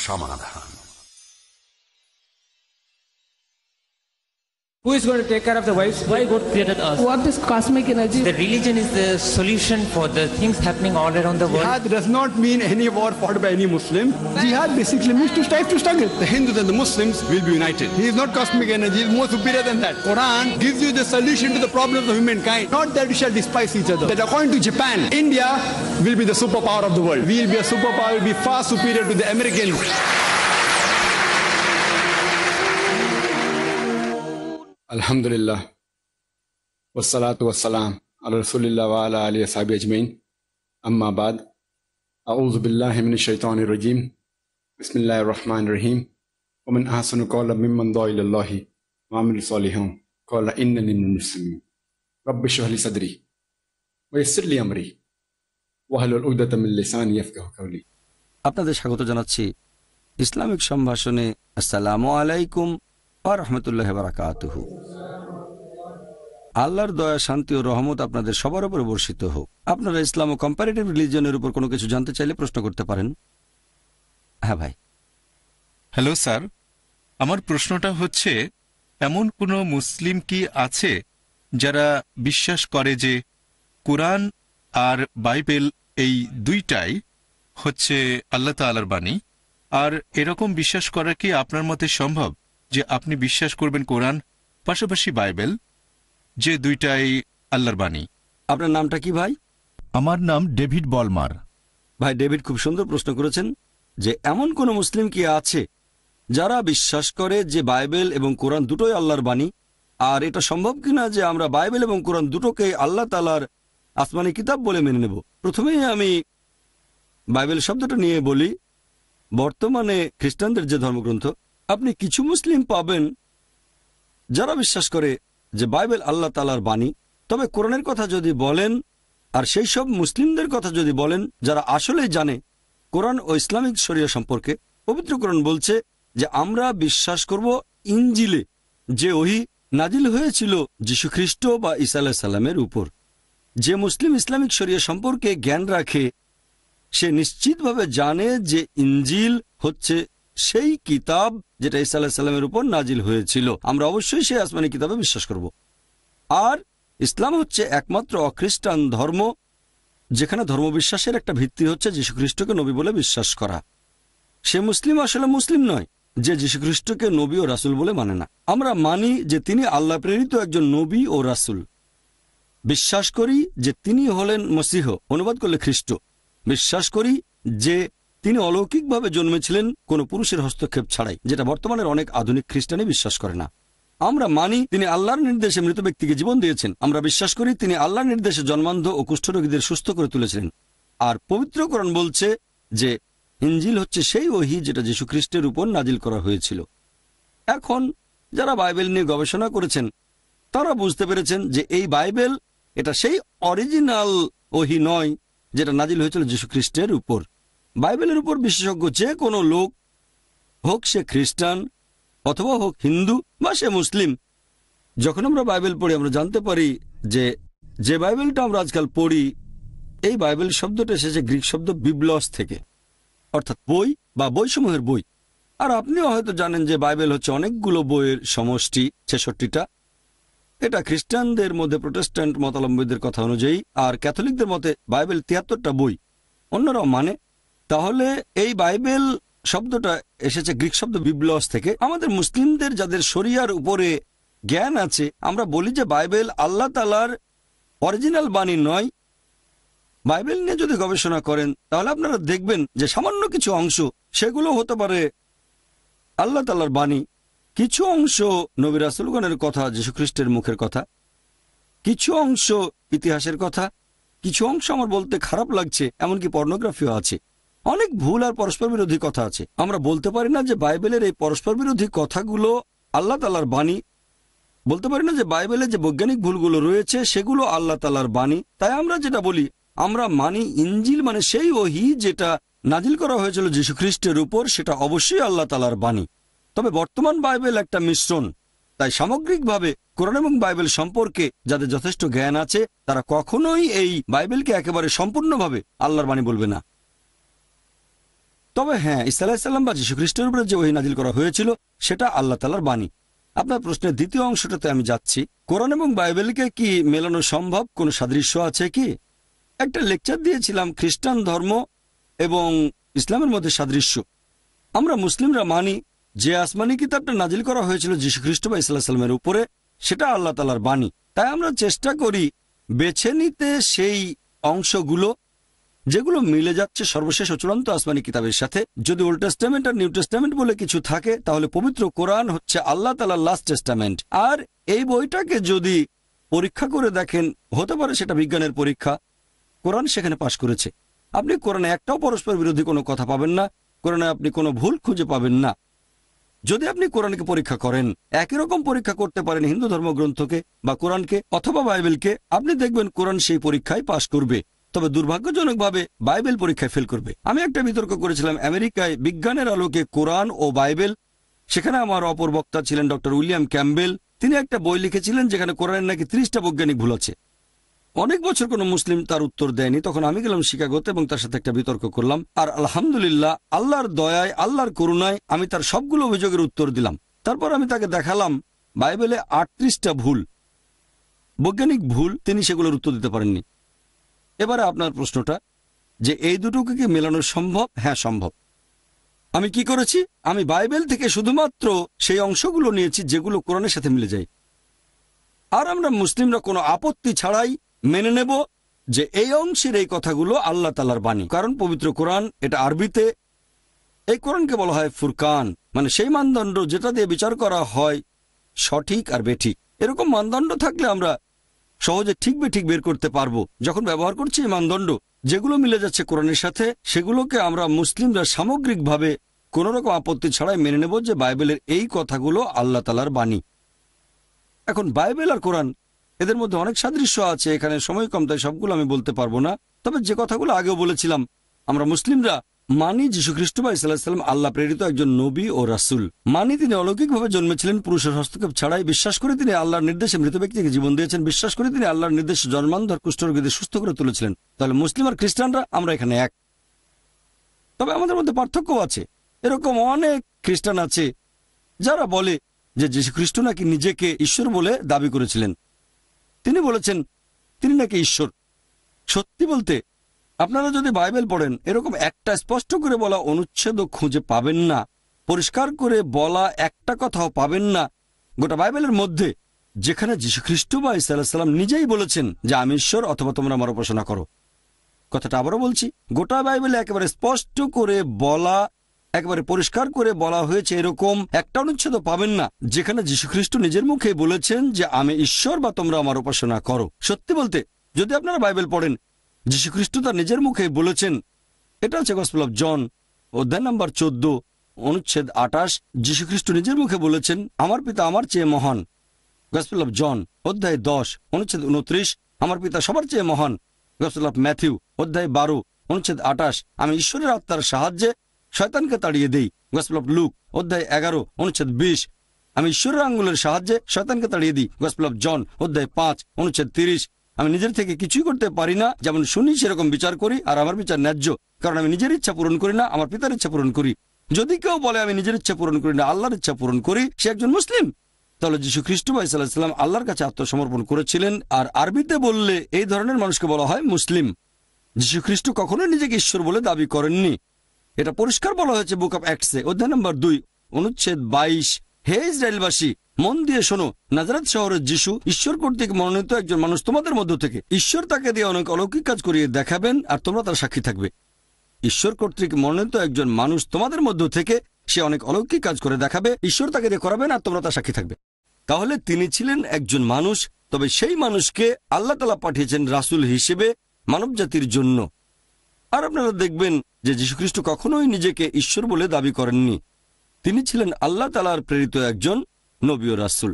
সমাধান। Who is going to take care of the wives? Why God created us? What is cosmic energy? The religion is the solution for the things happening all around the world. Jihad does not mean any war fought by any Muslim. Jihad basically means to strive to struggle. The Hindus and the Muslims will be united. He is not cosmic energy, he is more superior than that. Quran gives you the solution to the problems of humankind, not that we shall despise each other. That according to Japan, India will be the superpower of the world. We will be a superpower, will be far superior to the Americans. Alhamdulillah. Wassalatu wassalam ala rasulillah wa ala alihi wa sahbihi ajmain. Amma ba'd. A'udhu billahi minash shaitanir rajim. Bismillahir rahmanir rahim. Wa man ahsanu qawlan mimman da'a ila Allahi wa amila salihan qala innani minal muslimin. Rabbi shrah li sadri wa yassir li amri wahlul 'uqdatam min lisani yafqahu qawli. আপনাদের স্বাগত জানাচ্ছি Islamic সম্ভাষণে। আসসালামু আলাইকুম ওয়া রাহমাতুল্লাহি ওয়া বারাকাতুহু। আল্লাহর দয়া, শান্তি ও রহমত আপনাদের সবার উপর বর্ষিত হোক। আপনারা ইসলাম ও কম্পারেটিভ রিলিজিয়নের উপর কোনো কিছু জানতে চাইলে প্রশ্ন করতে পারেন। হ্যাঁ ভাই। হ্যালো স্যার, আমার প্রশ্নটা হচ্ছে, এমন কোনো মুসলিম কি আছে যারা বিশ্বাস করে যে কোরআন আর বাইবেল এই দুইটাই হচ্ছে আল্লাহ তাআলার বাণী? আর এরকম বিশ্বাস করা কি আপনার মতে সম্ভব যে আপনি বিশ্বাস করবেন কোরআন পাশাপাশি বাইবেল, যে দুইটাই আল্লাহর বাণী? আপনার নামটা কি ভাই? আমার নাম ডেভিড বলমার। ভাই ডেভিড, খুব সুন্দর প্রশ্ন করেছেন যে এমন কোন মুসলিম কি আছে যারা বিশ্বাস করে যে বাইবেল এবং কোরআন দুটোই আল্লাহর বাণী। আর এটা সম্ভব কিনা যে আমরা বাইবেল এবং কোরআন দুটোকে আল্লাহ তাআলার আসমানি কিতাব বলে মেনে নেব। প্রথমেই আমি বাইবেল শব্দটা নিয়ে বলি। বর্তমানে খ্রিস্টানদের যে ধর্মগ্রন্থ, আপনি কিছু মুসলিম পাবেন যারা বিশ্বাস করে যে বাইবেল আল্লাহ তাআলার বাণী। তবে কোরআনের কথা যদি বলেন, আর সেই সব মুসলিমদের কথা যদি বলেন যারা আসলেই জানে কোরআন ও ইসলামিক শরিয়া সম্পর্কে, পবিত্র কোরআন বলছে যে আমরা বিশ্বাস করব ইনজিলে, যে ওহী নাজিল হয়েছিল যীশু খ্রিস্ট বা ঈসা আলাইহিস সালামের উপর। যে মুসলিম ইসলামিক শরিয়া সম্পর্কে জ্ঞান রাখে সে নিশ্চিতভাবে জানে যে ইনজিল হচ্ছে সেই কিতাব যেটা ঈসা আলাইহিস সালামের উপর নাজিল হয়েছিল। আমরা অবশ্যই সেই আসমানি কিতাবে বিশ্বাস করব। আর ইসলাম হচ্ছে একমাত্র অখ্রিস্টান ধর্ম যেখানে ধর্মবিশ্বাসের একটা ভিত্তি হচ্ছে যীশুখ্রিস্টকে নবী বলে বিশ্বাস করা। সে মুসলিম আসলে মুসলিম নয় যে যীশুখ্রিস্টকে নবী ও রাসূল বলে মানে না। আমরা মানি যে তিনি আল্লাহ প্রেরিত একজন নবী ও রাসূল। বিশ্বাস করি যে তিনি হলেন মসীহ, অনুবাদ করলে খ্রিস্ট। বিশ্বাস করি যে তিনি অলৌকিকভাবে জন্মেছিলেন কোনো পুরুষের হস্তক্ষেপ ছাড়াই, যেটা বর্তমানের অনেক আধুনিক খ্রিস্টানই বিশ্বাস করে না। আমরা মানি তিনি আল্লাহর নির্দেশে মৃত ব্যক্তিকে জীবন দিয়েছেন। আমরা বিশ্বাস করি তিনি আল্লাহর নির্দেশে জন্মান্ধ ও কুষ্ঠরোগীদের সুস্থ করে তুলেছিলেন। আর পবিত্র কোরআন বলছে যে ইনজিল হচ্ছে সেই ওহী যেটা যীশু খ্রিস্টের উপর নাজিল করা হয়েছিল। এখন যারা বাইবেল নিয়ে গবেষণা করেছেন তারা বুঝতে পেরেছেন যে এই বাইবেল এটা সেই অরিজিনাল ওহী নয় যেটা নাজিল হয়েছিল যীশু খ্রিস্টের উপর। বাইবেলের উপর বিশেষজ্ঞ যে কোনো লোক, হোক সে খ্রিস্টান অথবা হোক হিন্দু বা সে মুসলিম, যখন আমরা বাইবেল পড়ি আমরা জানতে পারি যে বাইবেলটা আমরা আজকাল পড়ি, এই বাইবেল শব্দটা এসেছে গ্রিক শব্দ বিবলস থেকে, অর্থাৎ বই বা বইসমূহের বই। আর আপনিও হয়তো জানেন যে বাইবেল হচ্ছে অনেকগুলো বইয়ের সমষ্টি, 66টা। এটা খ্রিস্টানদের মধ্যে প্রোটেস্ট্যান্ট মতাবলম্বীদের কথা অনুযায়ী, আর ক্যাথলিকদের মতে বাইবেল 73টা বই অন্যরাও মানে। তাহলে এই বাইবেল শব্দটা এসেছে গ্রিক শব্দ বিবলস থেকে। আমাদের মুসলিমদের যাদের শরিয়ার উপরে জ্ঞান আছে, আমরা বলি যে বাইবেল আল্লাহ তাআলার অরিজিনাল বাণী নয়। বাইবেল নিয়ে যদি গবেষণা করেন তাহলে আপনারা দেখবেন যে সামান্য কিছু অংশ সেগুলো হতে পারে আল্লাহ তাআলার বাণী, কিছু অংশ নবী রাসূলগণের কথা, যীশুখ্রিস্টের মুখের কথা, কিছু অংশ ইতিহাসের কথা, কিছু অংশ আমার বলতে খারাপ লাগছে এমনকি পর্নোগ্রাফিও আছে। অনেক ভুল আর পরস্পর বিরোধী কথা আছে। আমরা বলতে পারি না যে বাইবেলের এই পরস্পর বিরোধী কথাগুলো আল্লাহ তাআলার বাণী। বলতে পারি না যে বাইবেলে যে বৈজ্ঞানিক ভুলগুলো রয়েছে সেগুলো আল্লাহ তাআলার বাণী। তাই আমরা যেটা বলি, আমরা মানি ইনজিল মানে সেই ওহী যেটা নাজিল করা হয়েছিল যীশু খ্রিস্টের উপর, সেটা অবশ্যই আল্লাহ তাআলার বাণী। তবে বর্তমান বাইবেল একটা মিশ্রণ। তাই সামগ্রিকভাবে কোরআন এবং বাইবেল সম্পর্কে যাদের যথেষ্ট জ্ঞান আছে তারা কখনোই এই বাইবেলকে একেবারে সম্পূর্ণভাবে আল্লাহর বাণী বলবে না। তবে হ্যাঁ, ঈসা আলাইহিস সালাম বা যীশু খ্রিস্টের উপরে যে ওহী নাজিল করা হয়েছিল সেটা আল্লাহ তাআলার বাণী। আপনার প্রশ্নের দ্বিতীয় অংশটাতে আমি যাচ্ছি। কোরআন এবং বাইবেলকে কি মেলানো সম্ভব? কোনো সাদৃশ্য আছে কি? একটা লেকচার দিয়েছিলাম খ্রিস্টান ধর্ম এবং ইসলামের মধ্যে সাদৃশ্য। আমরা মুসলিমরা মানি যে আসমানি কিতাবটা নাজিল করা হয়েছিল যীশু খ্রিস্ট বা ঈসা আলাইহিস সালামের উপরে, সেটা আল্লাহ তাআলার বাণী। তাই আমরা চেষ্টা করি বেছে নিতে সেই অংশগুলো যেগুলো মিলে যাচ্ছে সর্বশেষ ও চূড়ান্ত আসমানি কিতাবের সাথে। যদি ওল্ড টেস্টামেন্ট আর নিউ টেস্টামেন্ট বলে কিছু থাকে, তাহলে পবিত্র কোরআন হচ্ছে আল্লাহ তাআলার লাস্ট টেস্টামেন্ট। আর এই বইটাকে যদি পরীক্ষা করে দেখেন, হতে পারে সেটা বিজ্ঞানের পরীক্ষা, কোরআন সেখানে পাশ করেছে। আপনি কোরআনে একটাও পরস্পর বিরোধী কোনো কথা পাবেন না, কোরআনে আপনি কোনো ভুল খুঁজে পাবেন না। যদি আপনি কোরআনকে পরীক্ষা করেন, একই রকম পরীক্ষা করতে পারেন হিন্দু ধর্মগ্রন্থকে বা কোরআনকে অথবা বাইবেলকে, আপনি দেখবেন কোরআন সেই পরীক্ষায় পাশ করবে, তবে দুর্ভাগ্যজনকভাবে বাইবেল পরীক্ষায় ফেল করবে। আমি একটা বিতর্ক করেছিলাম আমেরিকায় বিজ্ঞানের আলোকে কোরআন ও বাইবেল। সেখানে আমার অপর বক্তা ছিলেন ডক্টর উইলিয়াম ক্যাম্বেল। তিনি একটা বই লিখেছিলেন যেখানে কোরআনের নাকি 30টা বৈজ্ঞানিক ভুল আছে। অনেক বছর কোনো মুসলিম তার উত্তর দেয়নি। তখন আমি গেলাম শিকাগোতে এবং তার সাথে একটা বিতর্ক করলাম। আর আলহামদুলিল্লাহ, আল্লাহর দয়ায়, আল্লাহর করুণায় আমি তার সবগুলো অভিযোগের উত্তর দিলাম। তারপর আমি তাকে দেখালাম বাইবেলে 38টা ভুল, বৈজ্ঞানিক ভুল, তিনি সেগুলোর উত্তর দিতে পারেননি। এবারে আপনার প্রশ্নটা যে এই দুটোকে কি মেলানো সম্ভব? হ্যাঁ, সম্ভব। আমি কি করেছি? আমি বাইবেল থেকে শুধুমাত্র সেই অংশগুলো নিয়েছি যেগুলো কোরআনের সাথে মিলে যায়। আর আমরা মুসলিমরা কোনো আপত্তি ছাড়াই মেনে নেব যে এই অংশের এই কথাগুলো আল্লাহ তাআলার বাণী, কারণ পবিত্র কোরআন এটা আরবিতে। এই কোরআনকে বলা হয় ফুরকান, মানে সেই মানদণ্ড যেটা দিয়ে বিচার করা হয় সঠিক আর বেঠিক। এরকম মানদণ্ড থাকলে আমরা সহজে ঠিক বেঠিক বের করতে পারবো। যখন ব্যবহার করছি এই মানদণ্ড যেগুলো মিলে যাচ্ছে কোরআনের সাথে, সেগুলোকে আমরা মুসলিমরা সামগ্রিকভাবে কোনো রকম আপত্তি ছাড়াই মেনে নেব যে বাইবেলের এই কথাগুলো আল্লাহ তাআলার বাণী। এখন বাইবেল আর কোরআন, এদের মধ্যে অনেক সাদৃশ্য আছে। এখানে সময় কম, তাই সবগুলো আমি বলতে পারবো না। তবে যে কথাগুলো আগেও বলেছিলাম, আমরা মুসলিমরা মানি যীশু খ্রিস্ট বা ঈসা আলাইহিস সালাম আল্লাহ প্রেরিত একজন নবী ও রাসূল। মানি তিনি অলৌকিকভাবে জন্মেছিলেন পুরুষের হস্তক্ষেপ ছাড়াই। বিশ্বাস করে তিনি আল্লাহর নির্দেশে মৃত ব্যক্তিকে জীবন দিয়েছেন। বিশ্বাস করে তিনি আল্লাহর নির্দেশে জন্মান্ধ কুষ্ঠরোগীদের সুস্থ করে তুলেছিলেন। তাহলে মুসলিম আর খ্রিস্টানরা আমরা এখানে এক। তবে আমাদের মধ্যে পার্থক্য আছে। এরকম অনেক খ্রিস্টান আছে যারা বলে যে যীশু খ্রিস্ট নাকি নিজেকে ঈশ্বর বলে দাবি করেছিলেন। তিনি বলেছেন তিনি নাকি ঈশ্বর। সত্যি বলতে, আপনারা যদি বাইবেল পড়েন, এরকম একটা স্পষ্ট করে বলা অনুচ্ছেদও খুঁজে পাবেন না, পরিষ্কার করে বলা একটা কথাও পাবেন না গোটা বাইবেলের মধ্যে যেখানে যীশু খ্রিস্ট বা ঈসা আলাইহিস সালাম নিজেই বলেছেন যে আমি ঈশ্বর অথবা তোমরা আমার উপাসনা করো। কথাটা আবারও বলছি, গোটা বাইবেলে একেবারে স্পষ্ট করে বলা, একেবারে পরিষ্কার করে বলা হয়েছে এরকম একটা অনুচ্ছেদ পাবেন না যেখানে যীশু খ্রিস্ট নিজের মুখে বলেছেন যে আমি ঈশ্বর বা তোমরা আমার উপাসনা করো। সত্যি বলতে, যদি আপনারা বাইবেল পড়েন, যীশু খ্রিস্ট তার নিজের মুখে বলেছেন। এটা হচ্ছে গসপেল অফ জন অধ্যায় নম্বর 14 অনুচ্ছেদ 28। যীশু খ্রিস্ট নিজের মুখে বলেছেন আমার পিতা আমার চেয়ে মহান। গসপেল অফ জন অধ্যায় 10 অনুচ্ছেদ 29, আমার পিতা সবার চেয়ে মহান। গসপেল অফ ম্যাথিউ অধ্যায় 12 অনুচ্ছেদ 28, আমি ঈশ্বরের আত্মার সাহায্যে শয়তানকে তাড়িয়ে দেই। গসপেল অফ লুক অধ্যায় 11 অনুচ্ছেদ 20, আমি ঈশ্বরের আঙ্গুলের সাহায্যে শয়তানকে তাড়িয়ে দিই। গসপেল অফ জন অধ্যায় 5 অনুচ্ছেদ 30, আমি নিজের থেকে কিছুই করতে পারি না, যেমন শুনি সেরকম বিচার করি, আর আমার বিচার ন্যায্য, কারণ আমি নিজের ইচ্ছা পূরণ করি না, আমার পিতার ইচ্ছা পূরণ করি। যদি কেউ বলে আমি নিজের ইচ্ছা পূরণ করি না, আল্লাহর ইচ্ছা পূরণ করি, সে একজন মুসলিম। তাহলে যীশু খ্রিস্ট বা ঈসা আলাইহিস সালাম আল্লাহর কাছে আত্মসমর্পণ করেছিলেন। আর আরবিতে বললে এই ধরনের মানুষকে বলা হয় মুসলিম। যীশু খ্রিস্ট কখনোই নিজেকে ঈশ্বর বলে দাবি করেননি। এটা পরিষ্কার বলা হয়েছে বুক অব অ্যাক্টসে অধ্যায় নম্বর 2 অনুচ্ছেদ 22, হে ইসরায়েলবাসী, মন দিয়ে শোনো, নাজারেত শহরের যিশু ঈশ্বর কর্তৃক মনোনীত একজন মানুষ তোমাদের মধ্য থেকে। ঈশ্বর তাকে দিয়ে অনেক অলৌকিক কাজ করিয়ে দেখাবেন আর তোমরা তার সাক্ষী থাকবে। ঈশ্বর কর্তৃক মনোনীত একজন মানুষ তোমাদের মধ্য থেকে, সে অনেক অলৌকিক কাজ করে দেখাবে, ঈশ্বর তাকে দিয়ে করাবেন আর তোমরা তার সাক্ষী থাকবে। তাহলে তিনি ছিলেন একজন মানুষ, তবে সেই মানুষকে আল্লাহ তাআলা পাঠিয়েছেন রাসূল হিসেবে মানব জাতির জন্য। আর আপনারা দেখবেন যে যীশু খ্রিস্ট কখনোই নিজেকে ঈশ্বর বলে দাবি করেননি। তিনি ছিলেন আল্লাহ তাআলার প্রেরিত একজন নবী ও রাসূল।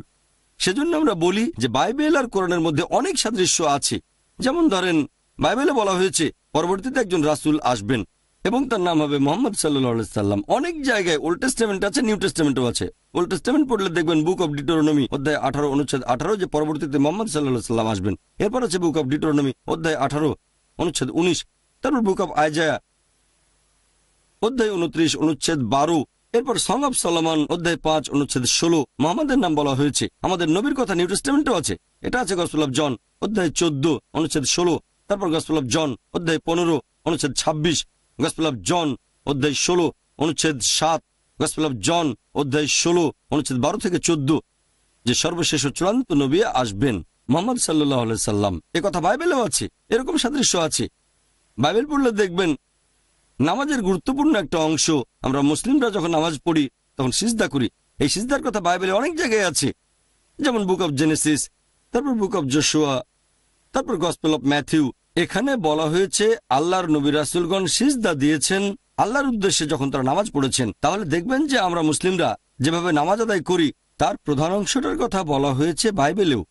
সেজন্য আমরা বলি যে বাইবেল আর কোরআনের মধ্যে অনেক সাদৃশ্য আছে। যেমন ধরেন, বাইবেলে বলা হয়েছে পরবর্তীতে একজন রাসূল আসবেন এবং তার নাম হবে মুহাম্মদ সাল্লাল্লাহু আলাইহি সাল্লাম। অনেক জায়গায় ওল্ড টেস্টামেন্ট আছে, নিউ টেস্টামেন্টও আছে। ওল্ড টেস্টামেন্ট পড়লে দেখবেন বুক অব ডিউটেরোনমি অধ্যায় 18 অনুচ্ছেদ 18 যে পরবর্তীতে মুহাম্মদ সাল্লাল্লাহু আলাইহি সাল্লাম আসবেন। এরপর আছে বুক অব ডিউটেরোনমি অধ্যায় 18 অনুচ্ছেদ 19, তারপর বুক অব আইজায়া অধ্যায় 29 অনুচ্ছেদ 12, এরপর সং অফ সলোমন অধ্যায় 5 অনুচ্ছেদ 16 মোহাম্মদের নাম বলা হয়েছে। আমাদের নবীর কথা নিউ টেস্টামেন্টেও আছে, এটা আছে গসপেল অফ জন অধ্যায় 14 অনুচ্ছেদ 16, তারপর গসপেল অফ জন অধ্যায় 15 অনুচ্ছেদ 26, গসপেল অফ জন অধ্যায় 16 অনুচ্ছেদ 7, গসপেল অফ জন অধ্যায় 16 অনুচ্ছেদ 12 থেকে 14, যে সর্বশেষ ও চূড়ান্ত নবী আসবেন মুহাম্মদ সাল্লাল্লাহু আলাইহি সাল্লাম। এ কথা বাইবেলেও আছে, এরকম সাদৃশ্য আছে। বাইবেল পড়লে দেখবেন নামাজের গুরুত্বপূর্ণ একটা অংশ, আমরা মুসলিমরা যখন নামাজ পড়ি তখন সিজদা করি। এই সিজদার কথা বাইবেলে অনেক জায়গায় আছে, যেমন বুক অব জেনেসিস, তারপর বুক অব জোশুয়া, তারপর গসপেল অফ ম্যাথিউ। এখানে বলা হয়েছে আল্লাহর নবী রাসূলগণ সিজদা দিয়েছেন আল্লাহর উদ্দেশ্যে যখন তারা নামাজ পড়েছেন। তাহলে দেখবেন যে আমরা মুসলিমরা যেভাবে নামাজ আদায় করি তার প্রধান অংশটার কথা বলা হয়েছে বাইবেলেও।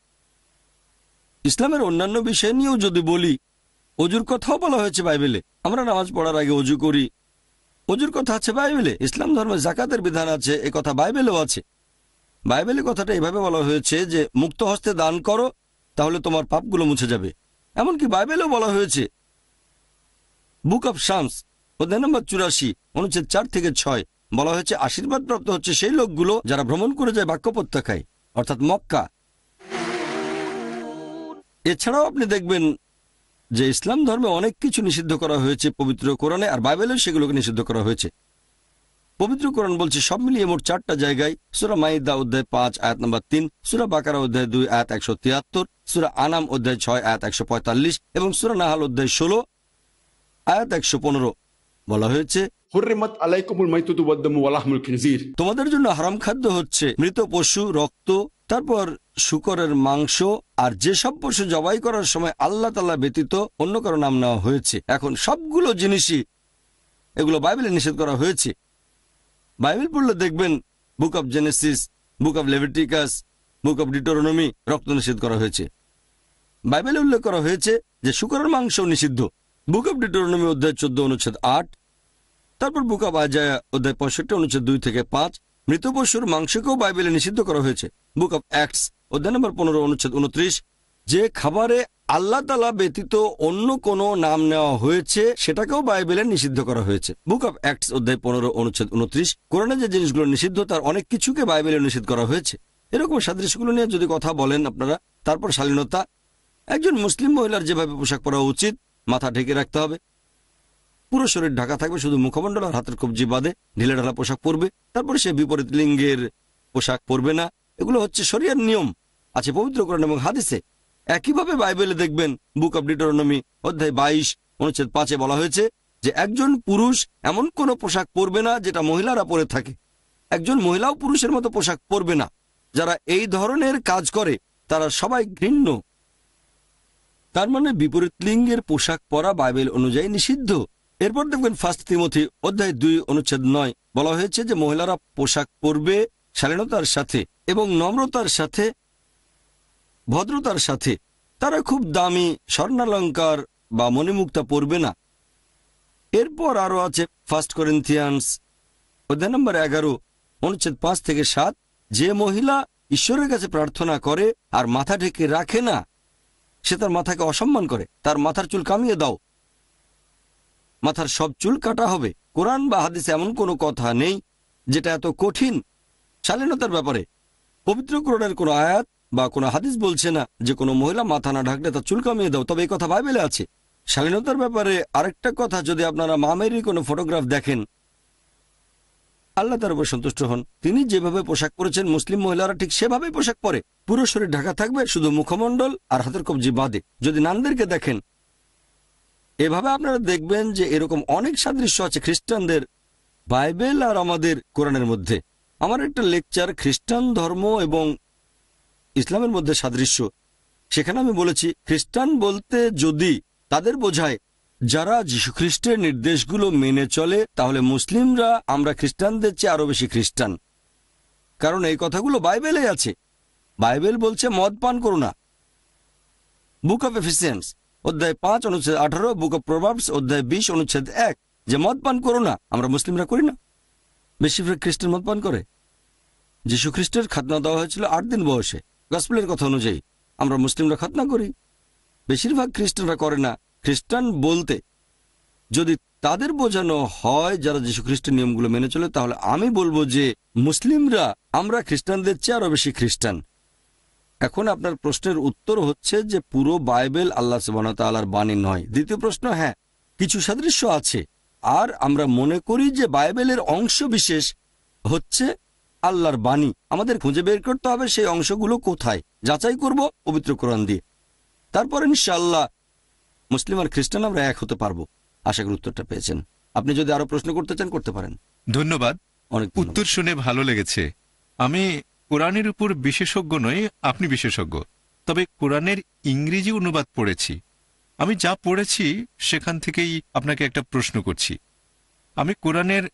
ইসলামের অন্যান্য বিষয় নিয়েও যদি বলি, অজুর কথাও বলা হয়েছে বাইবেলে। আমরা নামাজ পড়ার আগে অজু করি, অজুর কথা আছে বাইবেলে। ইসলাম ধর্মে জাকাতের বিধান আছে, এ কথা বাইবেলেও আছে। বাইবেলে কথাটা এভাবে বলা হয়েছে যে মুক্ত হস্তে দান করো, তাহলে তোমার পাপগুলো মুছে যাবে। এমনকি বাইবেলেও বলা হয়েছে বুক অব শামস অধ্যায় নম্বর 84 অনুচ্ছেদ 4 থেকে 6 বলা হয়েছে আশীর্বাদ প্রাপ্ত হচ্ছে সেই লোকগুলো যারা ভ্রমণ করে যায় বাক্য উপত্যকায়, অর্থাৎ মক্কা। এছাড়াও আপনি দেখবেন যে ইসলাম ধর্মে অনেক কিছু নিষিদ্ধ করা হয়েছে পবিত্র কোরআনে, আর বাইবেলেও সেগুলোকে নিষিদ্ধ করা হয়েছে। পবিত্র কোরআন বলছে সব মিলিয়ে মোট 4টা জায়গায়, সূরা মাইদা অধ্যায় 5 আয়াত নম্বর 3, সূরা বাকারা অধ্যায় 2 আয়াত 173, সূরা আনাম অধ্যায় 6 আয়াত 145 এবং সূরা নাহাল অধ্যায় 16 আয়াত 115 বলা হয়েছে হুররিমাত আলাইকুমুল মাইতাতু ওয়াদ-দামু ওয়া লাহমুল খিনজির। তোমাদের জন্য হারাম খাদ্য হচ্ছে মৃত পশু, রক্ত, তারপর শূকরের মাংস, আর যেসব পশু জবাই করার সময় আল্লাহ তাআলা ব্যতীত অন্য কারো নাম নেওয়া হয়েছে। এখন সবগুলো জিনিসই এগুলো বাইবেলে নিষেধ করা হয়েছে। বাইবেল পড়লে দেখবেন book of Genesis, book of Leviticus, book of Deuteronomy রক্ত নিষেধ করা হয়েছে। বাইবেলে উল্লেখ করা হয়েছে যে শূকরের মাংস নিষিদ্ধ, বুক অব ডিউটেরোনমি অধ্যায় 14 অনুচ্ছেদ 8, তারপর বুক অব আইজায়া অধ্যায় 65 অনুচ্ছেদ 2 থেকে 5। মৃত পশুর মাংসকেও বাইবেলে নিষিদ্ধ করা হয়েছে, বুক অব অ্যাক্টস অধ্যায় নম্বর 15 অনুচ্ছেদ 29। যে খাবারে আল্লাহ তাআলা ব্যতীত অন্য কোনো নাম নেওয়া হয়েছে সেটাকেও বাইবেলে নিষিদ্ধ করা হয়েছে, বুক অব অ্যাক্টস অধ্যায় 15 অনুচ্ছেদ 29। কোরআনে যে জিনিসগুলো নিষিদ্ধ তার অনেক কিছুকে বাইবেলে নিষিদ্ধ করা হয়েছে। এরকম সাদৃশ্যগুলো নিয়ে যদি কথা বলেন আপনারা। তারপর শালীনতা, একজন মুসলিম মহিলার যেভাবে পোশাক পরা উচিত, মাথা ঢেকে রাখতে হবে, পুরো শরীর ঢাকা থাকবে, শুধু মুখমণ্ডল আর হাতের কবজি বাদে ঢিলেঢালা পোশাক পরবে। তারপরে সে বিপরীত লিঙ্গের পোশাক পরবে না। এগুলো হচ্ছে শরিয়ার নিয়ম, আছে পবিত্র কোরআন এবং হাদিসে। একইভাবে বাইবেলে দেখবেন বুক অব ডিউটেরোনমি অধ্যায় 22 অনুচ্ছেদ 5 বলা হয়েছে যে একজন পুরুষ এমন কোনো পোশাক পরবে না যেটা মহিলারা পরে থাকে। একজন মহিলাও পুরুষের মতো পোশাক পরবে না। যারা এই ধরনের কাজ করে তারা সবাই ঘৃণ্য। তার মানে বিপরীত লিঙ্গের পোশাক পরা বাইবেল অনুযায়ী নিষিদ্ধ। এরপর দেখবেন ফার্স্ট তিমথি অধ্যায় 2 অনুচ্ছেদ 9 বলা হয়েছে যে মহিলারা পোশাক পরবে শালীনতার সাথে এবং নম্রতার সাথে, ভদ্রতার সাথে। তারা খুব দামি স্বর্ণালঙ্কার বা মণিমুক্তা পরবে না। এরপর আরো আছে ফার্স্ট করিন্থিয়ান্স অধ্যায় নম্বর 11 অনুচ্ছেদ 5 থেকে 7। যে মহিলা ঈশ্বরের কাছে প্রার্থনা করে আর মাথা ঢেকে রাখে না, সে তার মাথাকে অসম্মান করে। তার মাথার চুল কামিয়ে দাও, মাথার সব চুল কাটা হবে। কোরআন বা হাদিসে এমন কোনো কথা নেই যেটা এত কঠিন শালীনতার ব্যাপারে। পবিত্র কোরআনের কোনো আয়াত বা কোনো হাদিস বলছে না যে কোনো মহিলা মাথা না ঢাকলে তার চুল কামিয়ে দাও, তবে এই কথা বাইবেলে আছে। শালীনতার ব্যাপারে আরেকটা কথা, যদি আপনারা মামেরই কোনো ফটোগ্রাফ দেখেন, আল্লাহ তার উপর সন্তুষ্ট হন। তিনি যেভাবে পোশাক পরেছেন মুসলিম মহিলারা ঠিক সেভাবেই পোশাক পরে, পুরো শরীর ঢাকা থাকবে, শুধু মুখমণ্ডল আর হাতের কবজি বাদে। যদি নানদেরকে দেখেন এভাবে আপনারা দেখবেন যে এরকম অনেক সাদৃশ্য আছে খ্রিস্টানদের বাইবেল আর আমাদের কোরআনের মধ্যে। আমার একটা লেকচার খ্রিস্টান ধর্ম এবং ইসলামের মধ্যে সাদৃশ্য, সেখানে আমি বলেছি খ্রিস্টান বলতে যদি তাদের বোঝায় যারা যীশুখ্রিস্টের নির্দেশগুলো মেনে চলে, তাহলে মুসলিমরা আমরা খ্রিস্টানদের চেয়ে আরো বেশি খ্রিস্টান। কারণ এই কথাগুলো বাইবেলে আছে। বাইবেল বলছে মদ পান করো না, বুক অফ এফিসিয়েন্স অধ্যায় 5 অনুচ্ছেদ 18, বুক অফ প্রভার্বস অধ্যায় 20 অনুচ্ছেদ 1 যে মদ পান করো না। আমরা মুসলিমরা করি না, বেশিরভাগ খ্রিস্টান মদ পান করে। যীশু খ্রিস্টের খাতনা দেওয়া হয়েছিল 8 দিন বয়সে, গসপেলের কথা অনুযায়ী। আমরা মুসলিমরা খাতনা করি, বেশিরভাগ খ্রিস্টানরা করে না। খ্রিস্টান বলতে যদি তাদের বোঝানো হয় যারা যীশু খ্রিস্টের নিয়মগুলো মেনে চলে, তাহলে আমি বলবো যে মুসলিমরা আমরা খ্রিস্টানদের চেয়ে আরো বেশি খ্রিস্টান। এখন আপনার প্রশ্নের উত্তর হচ্ছে যে পুরো বাইবেল আল্লাহ সুবহানাহু ওয়া তাআলার বাণী নয়। দ্বিতীয় প্রশ্ন, হ্যাঁ কিছু সাদৃশ্য আছে, আর আমরা মনে করি যে বাইবেলের অংশ বিশেষ হচ্ছে আল্লাহর বাণী। আমাদের খুঁজে বের করতে হবে সেই অংশগুলো কোথায়, যাচাই করব পবিত্র কোরআন দিয়ে। তারপর ইনশাআল্লাহ মুসলিম আর খ্রিস্টান আমরা এক হতে পারবো। আশা করি উত্তরটা পেয়েছেন। আপনি যদি আরো প্রশ্ন করতে চান করতে পারেন। ধন্যবাদ। অনেক উত্তর শুনে ভালো লেগেছে। আমি কোরআনের উপর বিশেষজ্ঞ নই, আপনি বিশেষজ্ঞ। তবে কোরআনের ইংরেজি অনুবাদ পড়েছি। আমি যা পড়েছি সেখান থেকেই আপনাকে একটা প্রশ্ন করছি। আমি কোরআনের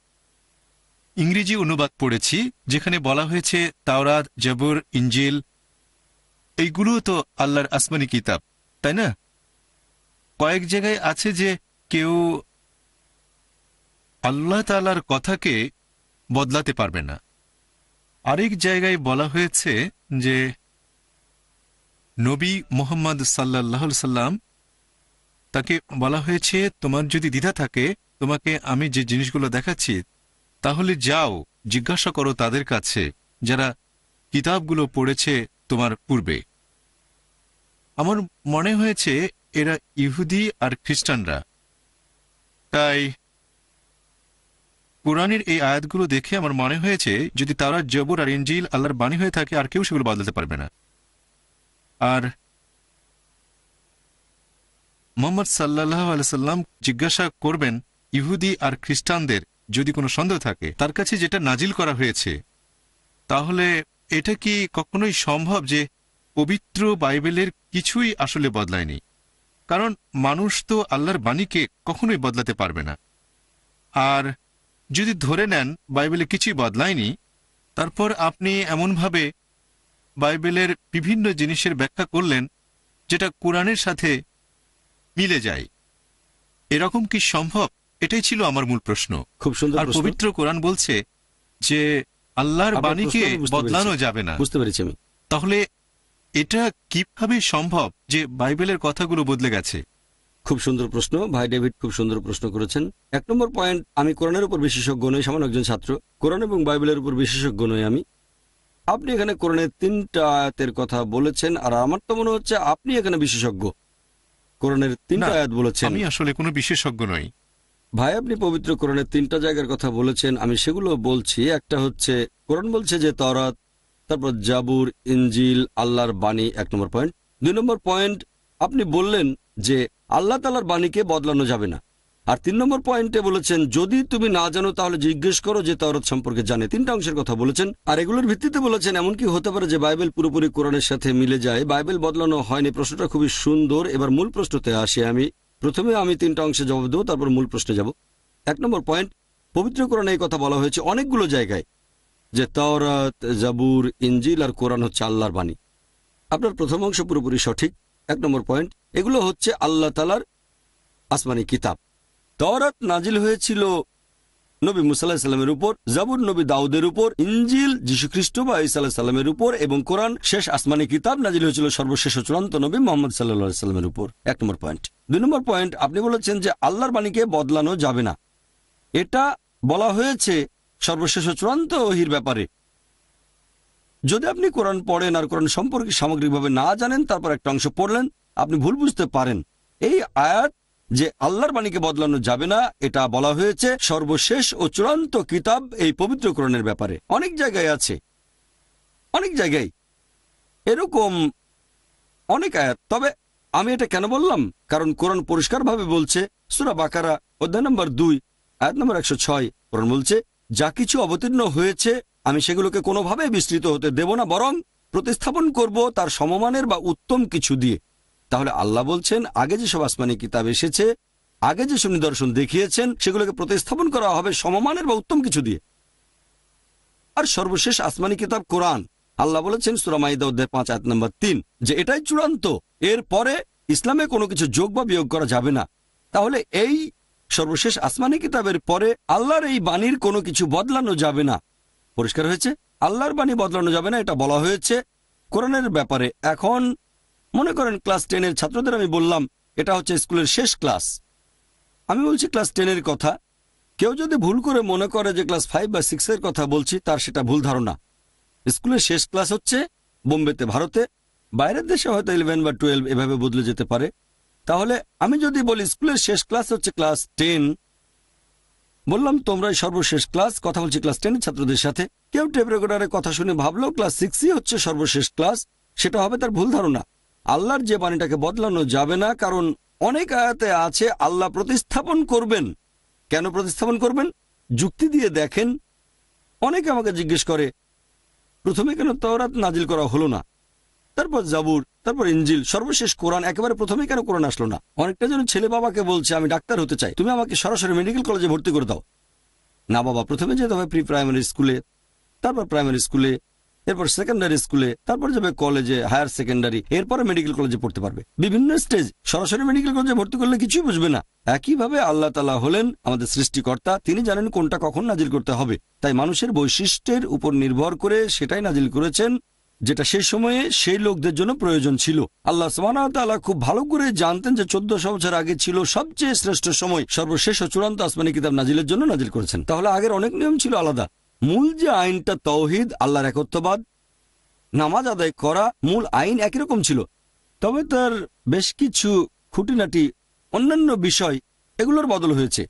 ইংরেজি অনুবাদ পড়েছি, যেখানে বলা হয়েছে তাওরাত, জবুর, ইঞ্জিল এইগুলো তো আল্লাহর আসমানি কিতাব, তাই না? কয়েক জায়গায় আছে যে কেউ আল্লাহ তাআলার কথাকে বদলাতে পারবে না। আরেক জায়গায় বলা হয়েছে যে নবী মুহাম্মদ সাল্লাল্লাহু আলাইহি সাল্লাম, তাকে বলা হয়েছে তোমার যদি দ্বিধা থাকে, তোমাকে আমি যে জিনিসগুলো দেখাচ্ছি তাহলে যাও জিজ্ঞাসা করো তাদের কাছে যারা কিতাবগুলো পড়েছে তোমার পূর্বে। আমার মনে হয়েছে এরা ইহুদি আর খ্রিস্টানরা। তাই কোরআনের এই আয়াতগুলো দেখে আমার মনে হয়েছে যদি তাওরাত, জবুর আর ইনজিল আল্লাহর বাণী হয়ে থাকে, আর কেউ সেগুলো বদলাতে পারবে না। আর মুহাম্মদ সাল্লাল্লাহু আলাইহি সাল্লাম জিজ্ঞাসা করবেন ইহুদি আর খ্রিস্টানদের যদি কোনো সন্দেহ থাকে তার কাছে যেটা নাজিল করা হয়েছে, তাহলে এটা কি কখনোই সম্ভব যে পবিত্র বাইবেলের কিছুই আসলে বদলায়নি? কারণ মানুষ তো আল্লাহর বাণীকে কখনোই বদলাতে পারবে না। আর যদি ধরে নেন বাইবেলে কিছুই বদলায়নি, তারপর আপনি এমনভাবে বাইবেলের বিভিন্ন জিনিসের ব্যাখ্যা করলেন যেটা কোরআনের সাথে মিলে যায়, এরকম কি সম্ভব? এটাই ছিল আমার মূল প্রশ্ন। খুব সুন্দর আর প্রশ্ন। পবিত্র কোরআন বলছে যে আল্লাহর আপনার বাণীকে প্রশ্ন আমি বুঝতে বদলানো পেরেছি। যাবে না। বুঝতে পেরেছি আমি। তাহলে এটা কিভাবে সম্ভব যে বাইবেলের কথাগুলো বদলে গেছে? খুব সুন্দর প্রশ্ন ভাই ডেভিড, খুব সুন্দর প্রশ্ন করেছেন। 1 নম্বর পয়েন্ট, আমি কোরআনের উপর বিশেষজ্ঞ নই, সামান্য একজন ছাত্র। কোরআন এবং বাইবেলের উপর বিশেষজ্ঞ নই আমি। আপনি এখানে কোরআনের 3টা আয়াতের কথা বলেছেন, আর আমার তো মনে হচ্ছে আপনি এখানে বিশেষজ্ঞ। কোরআনের 3টা না, আয়াত বলেছেন। আমি আসলে কোনো বিশেষজ্ঞ নই। ভাই আপনি পবিত্র কোরআনের 3টা জায়গার কথা বলেছেন, আমি সেগুলো বলছি। একটা হচ্ছে কোরআন বলছে যে তাওরাত, তারপর জাবুর, ইনজিল আল্লাহর বাণী, 1 নম্বর পয়েন্ট। 2 নম্বর পয়েন্ট, আপনি বললেন যে আল্লাহ তাআলার বাণীকে বদলানো যাবে না। আর 3 নম্বর পয়েন্টে বলেছেন যদি তুমি না জানো তাহলে জিজ্ঞেস করো যে তাওরাত সম্পর্কে জানে। 3টা অংশের কথা বলেছেন, আর এগুলোর ভিত্তিতে বলেছেন এমনকি হতে পারে যে বাইবেল পুরোপুরি কোরআনের সাথে মিলে যায়, বাইবেল বদলানো হয়নি। প্রশ্নটা খুবই সুন্দর। এবার মূল প্রশ্নতে আসি। প্রথমে আমি 3টা অংশে জবাব দেবো, তারপর মূল প্রশ্নে যাব। 1 নম্বর পয়েন্ট, পবিত্র কোরআনে এই কথা বলা হয়েছে অনেকগুলো জায়গায় যে তাওরাত, জাবুর, ইনজিল আর কোরআন হচ্ছে আল্লাহর বাণী। আপনার প্রথম অংশ পুরোপুরি সঠিক। 1 নম্বর পয়েন্ট, এগুলো হচ্ছে আল্লাহ তাআলার আসমানি কিতাব। তাওরাত নাজিল হয়েছিল নবী মুসা আলাইহিস সালামের উপর, জাবুর নবী দাউদের উপর, ইনজিল যীশুখ্রিস্ট বা ঈসা আলাইহিস সালামের উপর, এবং কোরআন শেষ আসমানি কিতাব নাজিল হয়েছিল সর্বশেষ ও চূড়ান্ত নবী মুহাম্মদ সাল্লাল্লাহু আলাইহি সাল্লামের উপর। 1 নম্বর পয়েন্ট। 2 নম্বর পয়েন্ট, আপনি বলেছেন যে আল্লাহর বাণীকে বদলানো যাবে না। এটা বলা হয়েছে সর্বশেষ ও চূড়ান্ত ওহীর ব্যাপারে। যদি আপনি কোরআন পড়েন আর কোরআন সম্পর্কে সামগ্রিকভাবে না জানেন, তারপর একটা অংশ পড়লেন, আপনি ভুল বুঝতে পারেন। এই আয়াত যে আল্লাহর বাণীকে বদলানো যাবে না, এটা বলা হয়েছে সর্বশেষ ও চূড়ান্ত কিতাব এই পবিত্র কোরআনের ব্যাপারে। অনেক জায়গায় আছে, অনেক জায়গায় এরকম অনেক আয়াত। তবে আমি এটা কেন বললাম, কারণ কোরআন পরিষ্কারভাবে বলছে, সূরা বাকারা অধ্যায় নম্বর 2 আয়াত নম্বর 106, কোরআন বলছে যা কিছু অবতীর্ণ হয়েছে আমি সেগুলোকে কোনোভাবে বিস্তৃত হতে দেব না, বরং প্রতিস্থাপন করব তার সমমানের বা উত্তম কিছু দিয়ে। তাহলে আল্লাহ বলছেন আগে যেসব আসমানি কিতাব এসেছে, আগে যেসব নিদর্শন দেখিয়েছেন, সেগুলোকে প্রতিস্থাপন করা হবে সমমানের বা উত্তম কিছু দিয়ে। আর সর্বশেষ আসমানি কিতাব কোরআন, আল্লাহ বলেছেন সূরা মাইদা অধ্যায় 5 আয়াত নম্বর 3 যে এটাই চূড়ান্ত, এর পরে ইসলামে কোনো কিছু যোগ বা বিয়োগ করা যাবে না। তাহলে এই সর্বশেষ আসমানি কিতাবের পরে আল্লাহর এই বাণীর কোনো কিছু বদলানো যাবে না। পরিষ্কার হয়েছে, আল্লাহর বাণী বদলানো যাবে না, এটা বলা হয়েছে কোরআনের ব্যাপারে। এখন মনে করেন ক্লাস 10-এর ছাত্রদের আমি বললাম এটা হচ্ছে স্কুলের শেষ ক্লাস, আমি বলছি ক্লাস 10-এর কথা। কেউ যদি ভুল করে মনে করে যে ক্লাস 5 বা 6-এর কথা বলছি, তার সেটা ভুল ধারণা। স্কুলের শেষ ক্লাস হচ্ছে বোম্বেতে, ভারতে। বাইরের দেশে হয়তো 11 বা 12 এভাবে বদলে যেতে পারে। তাহলে আমি যদি বলি স্কুলের শেষ ক্লাস হচ্ছে ক্লাস 10, বললাম তোমরাই সর্বশেষ ক্লাস, কথা বলছি ক্লাস 10 ছাত্রদের সাথে। কেউ টেপ রেকর্ডারের কথা শুনে ভাবলো ক্লাস 6ই হচ্ছে সর্বশেষ ক্লাস, সেটা হবে তার ভুল ধারণা। আল্লাহর যে বাণীটাকে বদলানো যাবে না, কারণ অনেক আয়াতে আছে আল্লাহ প্রতিস্থাপন করবেন। কেন প্রতিস্থাপন করবেন? যুক্তি দিয়ে দেখেন। অনেকে আমাকে জিজ্ঞেস করে প্রথমে কেন তাওরাত নাজিল করা হলো না, তারপর জাবুর, তারপর ইনজিল, সর্বশেষ কোরআন একেবারে প্রথমে কেন কোরআন আসলো না? অনেকটা যেন ছেলে বাবাকে বলছে আমি ডাক্তার হতে চাই, তুমি আমাকে সরাসরি মেডিকেল কলেজে ভর্তি করে দাও। না বাবা, প্রথমে যেতে হবে প্রি প্রাইমারি স্কুলে, তারপর প্রাইমারি স্কুলে, এরপর সেকেন্ডারি স্কুলে, তারপর যাবে কলেজে, হায়ার সেকেন্ডারি, এরপরে মেডিকেল কলেজে পড়তে পারবে। বিভিন্ন স্টেজ। সরাসরি মেডিকেল কলেজে ভর্তি করলে কিছুই বুঝবে না। একইভাবে আল্লাহ তাআলা হলেন আমাদের সৃষ্টিকর্তা, তিনি জানেন কোনটা কখন নাজিল করতে হবে। তাই মানুষের বৈশিষ্ট্যের উপর নির্ভর করে সেটাই নাজিল করেছেন যেটা সেই সময়ে সেই লোকদের জন্য প্রয়োজন ছিল। আল্লাহ সুবহানাহু ওয়া তাআলা খুব ভালো করে জানতেন যে 1400 বছর আগে ছিল সবচেয়ে শ্রেষ্ঠ সময়, সর্বশেষ ও চূড়ান্ত আসমানি কিতাব নাজিলের জন্য নাজিল করেছেন। তাহলে আগের অনেক নিয়ম ছিল আলাদা। মূল যে আইনটা তাওহীদ, আল্লাহর একত্ববাদ, নামাজ আদায় করা, মূল আইন একই রকম ছিল। তবে তার বেশ কিছু খুঁটিনাটি অন্যান্য বিষয় এগুলোর বদল হয়েছে।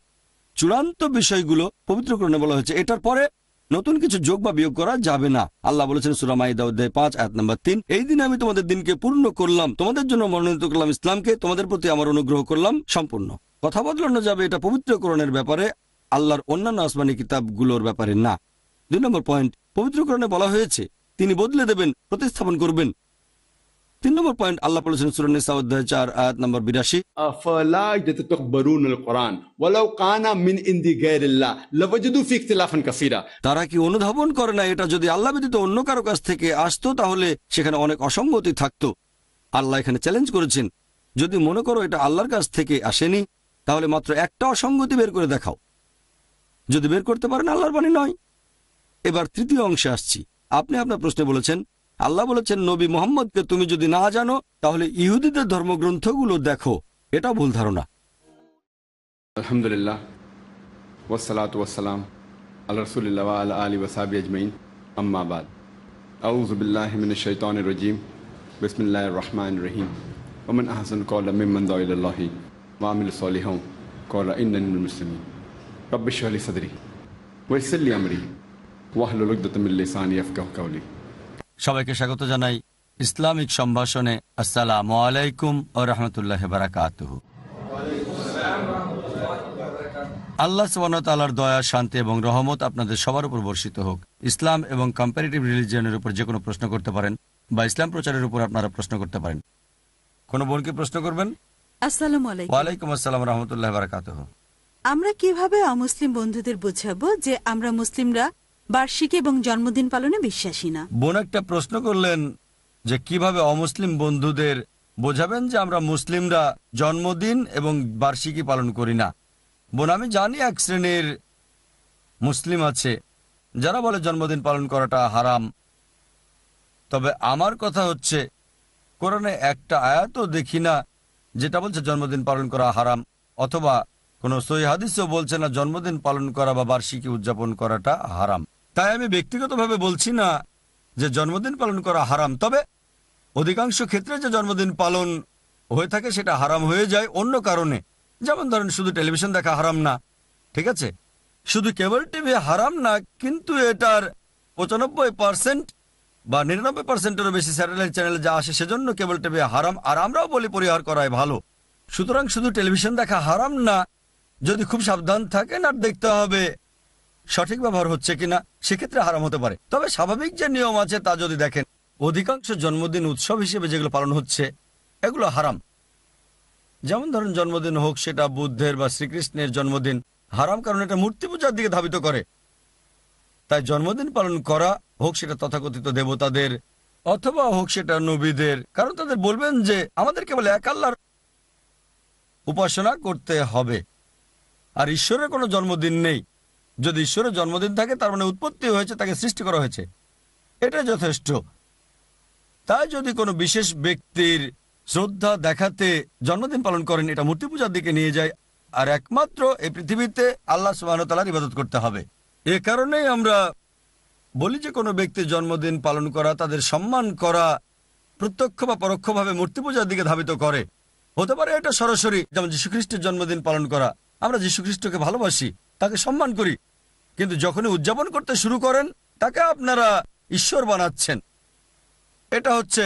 চূড়ান্ত বিষয়গুলো পবিত্রকরণে বলা হয়েছে, এটার পরে নতুন কিছু যোগ বা বিয়োগ করা যাবে না। আল্লাহ বলেছেন সূরা মাইদা অধ্যায় 5 আয়াত নম্বর 3, এই দিন আমি তোমাদের দিনকে পূর্ণ করলাম, তোমাদের জন্য মনোনীত করলাম ইসলামকে, তোমাদের প্রতি আমার অনুগ্রহ করলাম সম্পূর্ণ। কথা বদলানো যাবে এটা পবিত্রকরণের ব্যাপারে, আল্লাহর অন্যান্য আসমানি কিতাবগুলোর ব্যাপারে না। 2 নম্বর পয়েন্ট, পবিত্রকরণে বলা হয়েছে তিনি বদলে দেবেন, প্রতিস্থাপন করবেন। 3 নম্বর পয়েন্ট, আল্লাহ বলেছেন সূরা নিসা অধ্যায় 4 আয়াত নম্বর 82, أفلا يتدبرون القرآن ولو كان من عند غير الله لوجدوا فيه اختلافا كثيرا। তারা কি অনুধাবন করে না এটা যদি আল্লাহ ব্যতীত অন্য কারো কাছ থেকে আসতো তাহলে সেখানে অনেক অসঙ্গতি থাকতো। আল্লাহ এখানে চ্যালেঞ্জ করেছেন, যদি মনে করো এটা আল্লাহর কাছ থেকে আসেনি তাহলে মাত্র একটা অসঙ্গতি বের করে দেখাও। যদি বের করতে পারেন আল্লাহর বাণী নয়। এবার তৃতীয় অংশে আসছি। আপনি আপনার প্রশ্নে বলেছেন আল্লাহ বলেছেন নবী মুহাম্মদকে তুমি যদি না জানো তাহলে ইহুদিদের ধর্মগ্রন্থগুলো দেখো। এটা ভুল ধারণা। আলহামদুলিল্লাহ ওয়াসসালাতু ওয়াসসালাম আলা রাসূলিল্লাহ ওয়া আলা আলিহি ওয়া সাহবিহি আজমাইন, আম্মা বাদ। আউযু বিল্লাহি মিনাশ শাইতানির রাজীম, বিসমিল্লাহির রহমানির রহিম। ওয়া মান আহসানু ক্বাওলাম মিম্মান দাআ ইলাল্লাহি ওয়া আমিলা সালিহান ক্বালা ইন্নানি মিনাল মুসলিমিন। রাব্বি ইশরাহ লি সাদরি ওয়া ইয়াসসির লি আমরি ওয়াহলুল উকদাতাম মিন লিসানি ইয়াফকাহু কাওলি। সবাইকে স্বাগত জানাই ইসলামিক সম্ভাষণে। আসসালামু আলাইকুম ওয়া রাহমাতুল্লাহি ওয়া বারাকাতুহু। আল্লাহ সুবহানাহু ওয়া তাআলার দয়া, শান্তি এবং রহমত আপনাদের সবার উপর বর্ষিত হোক। ইসলাম এবং কম্পারেটিভ রিলিজিয়নের উপর যে কোনো প্রশ্ন করতে পারেন বা ইসলাম প্রচারের উপর আপনারা প্রশ্ন করতে পারেন। কোনো বোনকে প্রশ্ন করবেন? আসসালামু আলাইকুম। ওয়ালাইকুম আসসালাম ওয়া রাহমাতুল্লাহি ওয়া বারাকাতুহু। আমরা কিভাবে অমুসলিম বন্ধুদের বোঝাবো যে আমরা মুসলিমরা বার্ষিকী এবং জন্মদিন পালনে বিশ্বাসী না? বোন একটা প্রশ্ন করলেন যে কিভাবে অমুসলিম বন্ধুদের বোঝাবেন যে আমরা মুসলিমরা জন্মদিন এবং বার্ষিকী পালন করি না। বোন, আমি জানি এক শ্রেণীর মুসলিম আছে যারা বলে জন্মদিন পালন করাটা হারাম। তবে আমার কথা হচ্ছে কোরআনে একটা আয়াতও দেখি না যেটা বলছে জন্মদিন পালন করা হারাম, অথবা কোনো সহিহ হাদিসও বলছে না জন্মদিন পালন করা বা বার্ষিকী উদযাপন করাটা হারাম। তাই আমি ব্যক্তিগতভাবে বলছি না যে জন্মদিন পালন করা হারাম, তবে অধিকাংশ ক্ষেত্রে যে জন্মদিন পালন হয়ে থাকে সেটা হারাম হয়ে যায় অন্য কারণে। যেমন ধরেন শুধু টেলিভিশন দেখা হারাম না, ঠিক আছে, শুধু কেবল টিভি হারাম না, কিন্তু এটার 95% বা 99%-এরও বেশি স্যাটেলাইট চ্যানেলে যা আসে সেজন্য কেবল টিভি হারাম, আর আমরাও বলি পরিহার করাই ভালো। সুতরাং শুধু টেলিভিশন দেখা হারাম না, যদি খুব সাবধান থাকেন আর দেখতে হবে সঠিক ব্যবহার হচ্ছে কিনা, সেক্ষেত্রে হারাম হতে পারে। তবে স্বাভাবিক যে নিয়ম আছে তা যদি দেখেন, অধিকাংশ জন্মদিন উৎসব হিসেবে যেগুলো পালন হচ্ছে এগুলো হারাম। যেমন ধরুন জন্মদিন হোক সেটা বুদ্ধের বা শ্রীকৃষ্ণের জন্মদিন, হারাম কারণ এটা মূর্তি পূজার দিকে ধাবিত করে। তাই জন্মদিন পালন করা হোক সেটা তথাকথিত দেবতাদের অথবা হোক সেটা নবীদের, কারণ তাদের বলবেন যে আমাদের কেবল এক আল্লাহর উপাসনা করতে হবে, আর ঈশ্বরের কোনো জন্মদিন নেই। যদি ঈশ্বরের জন্মদিন থাকে তার মানে উৎপত্তি হয়েছে, তাকে সৃষ্টি করা হয়েছে, এটা যথেষ্ট। তাই যদি কোনো বিশেষ ব্যক্তির শ্রদ্ধা দেখাতে জন্মদিন পালন করেন, এটা মূর্তি পূজার দিকে নিয়ে যায়। আর একমাত্র এই পৃথিবীতে আল্লাহ সুবহানাহু ওয়া তাআলার ইবাদত করতে হবে। এ কারণেই আমরা বলি যে কোনো ব্যক্তির জন্মদিন পালন করা, তাদের সম্মান করা প্রত্যক্ষ বা পরোক্ষভাবে মূর্তি পূজার দিকে ধাবিত করে। হতে পারে এটা সরাসরি, যেমন যীশুখ্রিস্টের জন্মদিন পালন করা, আমরা যীশুখ্রিস্টকে ভালোবাসি, তাকে সম্মান করি, কিন্তু যখনই উদযাপন করতে শুরু করেন তাকে আপনারা ঈশ্বর বানাচ্ছেন। এটা হচ্ছে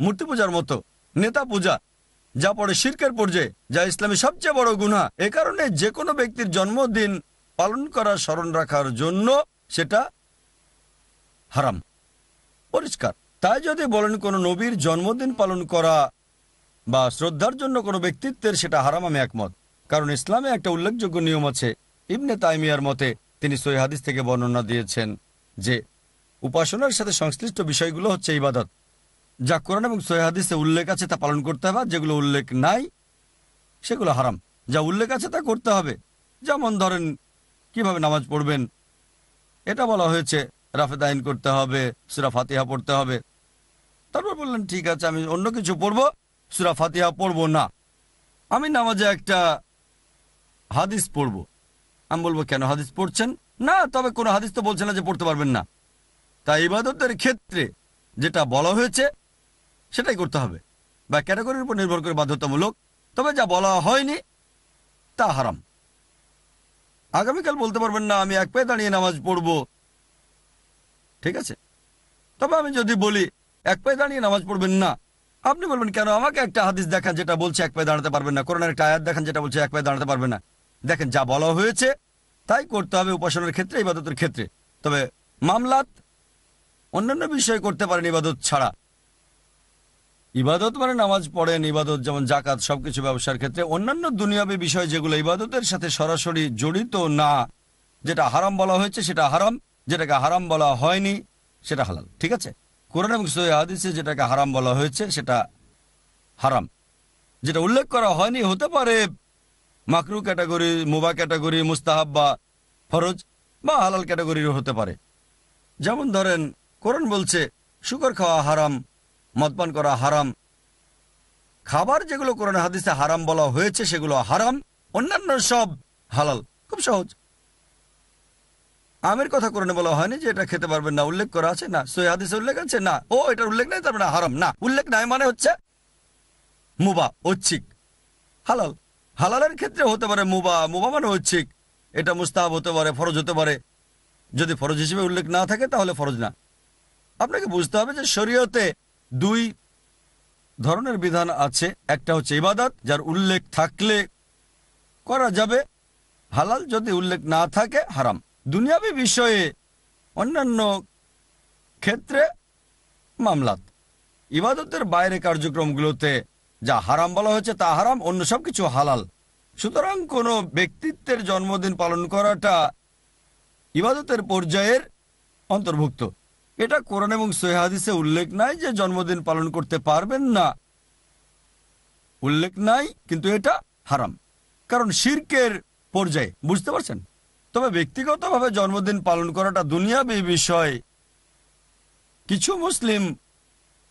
মূর্তি পূজার মতো, নেতা পূজা, যা পড়ে শিরকের পর্যায়ে, যা ইসলামে সবচেয়ে বড় গুনাহ। এ কারণে যে কোনো ব্যক্তির জন্মদিন পালন করা, স্মরণ রাখার জন্য সেটা হারাম, পরিষ্কার। তাই যদি বলেন কোনো নবীর জন্মদিন পালন করা বা শ্রদ্ধার জন্য কোনো ব্যক্তিত্বের, সেটা হারাম, আমি একমত। কারণ ইসলামে একটা উল্লেখযোগ্য নিয়ম আছে। ইবনে তাইমিয়ার মতে, তিনি সহিহ হাদিস থেকে বর্ণনা দিয়েছেন যে উপাসনার সাথে সংশ্লিষ্ট বিষয়গুলো হচ্ছে ইবাদত। যা কোরআন এবং সহিহ হাদিসে উল্লেখ আছে তা পালন করতে হবে, যেগুলো উল্লেখ নাই সেগুলো হারাম। যা উল্লেখ আছে তা করতে হবে। যেমন ধরেন কিভাবে নামাজ পড়বেন, এটা বলা হয়েছে, রাফেদ আইন করতে হবে, সূরা ফাতিহা পড়তে হবে। তারপর বললেন ঠিক আছে, আমি অন্য কিছু পড়বো, সূরা ফাতিহা পড়বো না। আমি নামাজে একটা হাদিস পড়বো। আমি বলবো কেন হাদিস পড়ছেন? না, তবে কোনো হাদিস তো বলছে না যে পড়তে পারবেন না। তাই ইবাদতের ক্ষেত্রে যেটা বলা হয়েছে সেটাই করতে হবে, বা ক্যাটাগরির উপর নির্ভর করে বাধ্যতামূলক। তবে যা বলা হয়নি তা হারাম। আগামীকাল বলতে পারবেন না আমি এক পায়ে দাঁড়িয়ে নামাজ পড়বো, ঠিক আছে। তবে আমি যদি বলি এক পায়ে দাঁড়িয়ে নামাজ পড়বেন না, আপনি বলবেন কেন? আমাকে একটা হাদিস দেখান যেটা বলছে এক পায়ে দাঁড়াতে পারবেন না, কোরআনের একটা আয়াত দেখান যেটা বলছে এক পায়ে দাঁড়াতে পারবেন না। দেখেন, যা বলা হয়েছে তাই করতে হবে উপাসনার ক্ষেত্রে, ইবাদতের ক্ষেত্রে। তবে মামলাত অন্যান্য বিষয় করতে পারেন ইবাদত ছাড়া। ইবাদত মানে নামাজ পড়েন, ইবাদত যেমন জাকাত, সবকিছু ব্যবসার ক্ষেত্রে। অন্যান্য দুনিয়াবী বিষয় যেগুলো ইবাদতের সাথে সরাসরি জড়িত না, যেটা হারাম বলা হয়েছে সেটা হারাম, যেটাকে হারাম বলা হয়নি সেটা হালাল, ঠিক আছে। কোরআন এবং সহিহ হাদিসে যেটাকে হারাম বলা হয়েছে সেটা হারাম, যেটা উল্লেখ করা হয়নি হতে পারে মাকরু ক্যাটাগরি, মুবাহ ক্যাটাগরি, মুস্তাহাব বা ফরজ, বা হালাল ক্যাটাগরিরও হতে পারে। যেমন ধরেন কোরআন বলছে শুকর খাওয়া হারাম, মদপান করা হারাম। খাবার যেগুলো কোরআন হাদিসে হারাম বলা হয়েছে সেগুলো হারাম, অন্যান্য সব হালাল। খুব সহজ। আমের কথা কোরআনে বলা হয়নি যে এটা খেতে পারবেন না, উল্লেখ করা আছে না। সহিহ হাদিসে উল্লেখ আছে না, ও এটার উল্লেখ নাই তার মানে হারাম না। উল্লেখ নাই মানে হচ্ছে মুবাহ, ঐচ্ছিক। হালাল, হালালের ক্ষেত্রে হতে পারে মুবাহ, মুবাহ মানে ঐচ্ছিক। এটা মুস্তাহাব হতে পারে, ফরজ হতে পারে। যদি ফরজ হিসেবে উল্লেখ না থাকে তাহলে ফরজ না। আপনাকে বুঝতে হবে যে শরীয়তে দুই ধরনের বিধান আছে। একটা হচ্ছে ইবাদত, যার উল্লেখ থাকলে করা যাবে হালাল, যদি উল্লেখ না থাকে হারাম। দুনিয়াবী বিষয়ে অন্যান্য ক্ষেত্রে মামলাত। ইবাদতের বাইরে কার্যক্রমগুলোতে যা হারাম বলা হয়েছে তা হারাম, অন্য সবকিছু হালাল। সুতরাং কোনো ব্যক্তিত্বের জন্মদিন পালন করাটা ইবাদতের পর্যায়ের অন্তর্ভুক্ত। এটা কোরআন এবং সহিহ হাদিসে উল্লেখ নাই যে জন্মদিন পালন করতে পারবেন না, উল্লেখ নাই, কিন্তু এটা হারাম, কারণ শিরকের পর্যায়ে, বুঝতে পারছেন। তবে ব্যক্তিগতভাবে জন্মদিন পালন করাটা দুনিয়াবী বিষয়। কিছু মুসলিম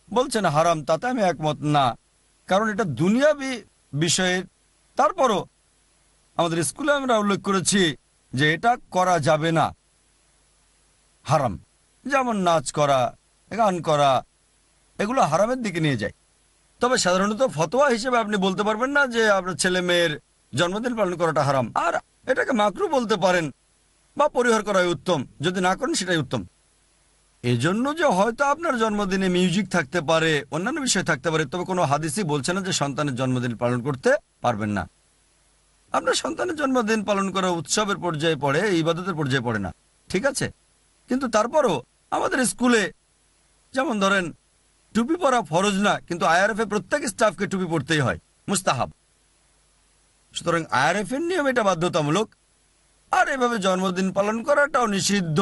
বলছেন হারাম, তাতে আমি একমত না, কারণ এটা দুনিয়াবী বিষয়ে। তারপরও আমাদের স্কুলে আমরা উল্লেখ করেছি যে এটা করা যাবে না, হারাম। যেমন নাচ করা, গান করা, এগুলো হারামের দিকে নিয়ে যায়। তবে সাধারণত ফতোয়া হিসেবে আপনি বলতে পারবেন না যে আপনার ছেলে মেয়ের জন্মদিন পালন করাটা হারাম, আর এটাকে মাকরু বলতে পারেন বা পরিহার করাই উত্তম, যদি না করেন সেটাই উত্তম। এজন্য যে হয়তো আপনার জন্মদিনে মিউজিক থাকতে পারে, অন্যান্য বিষয় থাকতে পারে, তবে কোনো হাদিসই বলছে না যে সন্তানের জন্মদিন পালন করতে পারবেন না। আপনার সন্তানের জন্মদিন পালন করা উৎসবের পর্যায়ে পড়ে, ইবাদতের পর্যায়ে পড়ে না, ঠিক আছে। কিন্তু তারপরও আমাদের স্কুলে যেমন ধরেন টুপি পরা ফরজ না, কিন্তু আইআরএফ এ প্রত্যেক স্টাফকে টুপি পরতেই হয়, মুস্তাহাব। সুতরাং আইআরএফ এর নিয়ম এটা বাধ্যতামূলক, আর এভাবে জন্মদিন পালন করাটাও নিষিদ্ধ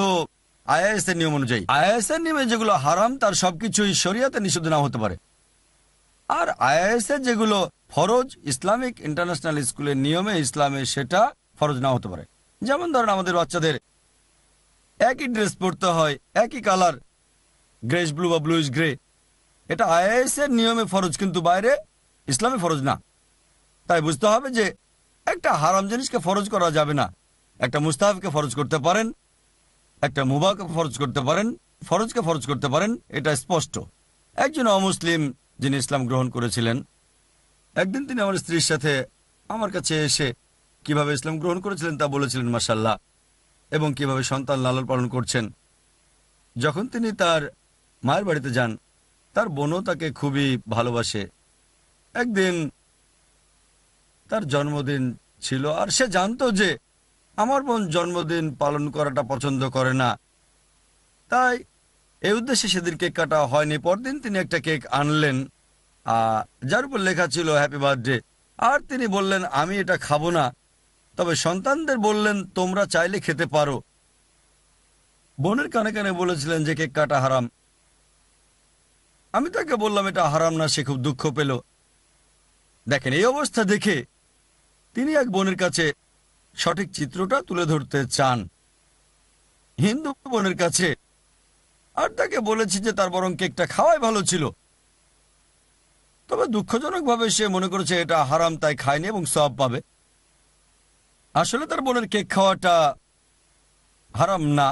আইএস এর নিয়ম অনুযায়ী। আইএস এর নিয়মে যেগুলো হারাম তার সবকিছুই শরিয়াতে নিষিদ্ধ না হতে পারে, আর আইএস এর যেগুলো ফরজ ইসলামিক ইন্টারন্যাশনাল স্কুলের নিয়মে ইসলামে সেটা ফরজ না হতে পারে। যেমন ধরেন আমাদের বাচ্চাদের একই ড্রেস পরতে হয়, একই কালার, গ্রেস ব্লু বা ব্লুইশ গ্রে, এটা আইএস এর নিয়মে ফরজ, কিন্তু বাইরে ইসলামে ফরজ না। তাই বুঝতে হবে যে একটা হারাম জিনিসকে ফরজ করা যাবে না। একটা মুস্তাহাবকে ফরজ করতে পারেন, একটা মুবাহকে ফরজ করতে পারেন, ফরজকে ফরজ করতে পারেন, এটা স্পষ্ট। একজন অমুসলিম যিনি ইসলাম গ্রহণ করেছিলেন, একদিন তিনি আমার স্ত্রীর সাথে আমার কাছে এসে কিভাবে ইসলাম গ্রহণ করেছিলেন তা বলেছিলেন মাশাআল্লাহ, এবং কিভাবে সন্তান লালন পালন করছেন। যখন তিনি তার মায়ের বাড়িতে যান, তার বোনও তাকে খুবই ভালোবাসে। একদিন তার জন্মদিন ছিল, আর সে জানতো যে আমার বোন জন্মদিন পালন করাটা পছন্দ করে না, তাই এই উদ্দেশ্যে সেদিন কেক কাটা হয়নি। পরদিন তিনি একটা কেক আনলেন যার উপর লেখা ছিল হ্যাপি বার্থডে, আর তিনি বললেন আমি এটা খাবো না, তবে সন্তানদের বললেন তোমরা চাইলে খেতে পারো। বোনের কানে কানে বলেছিলেন যে কেক কাটা হারাম। আমি তাকে বললাম এটা হারাম না, সে খুব দুঃখ পেল। দেখেন, এই অবস্থা দেখে তিনি এক বোনের কাছে সঠিক চিত্রটা তুলে ধরতে চান, হিন্দু বোনের কাছে, আর তাকে বলেছি যে তার বরং কেকটা খাওয়াই ভালো ছিল। তবে দুঃখজনকভাবে সে মনে করেছে এটা হারাম, তাই খায়নি এবং সওয়াব পাবে। আসলে তার বোনের কেক খাওয়াটা হারাম না।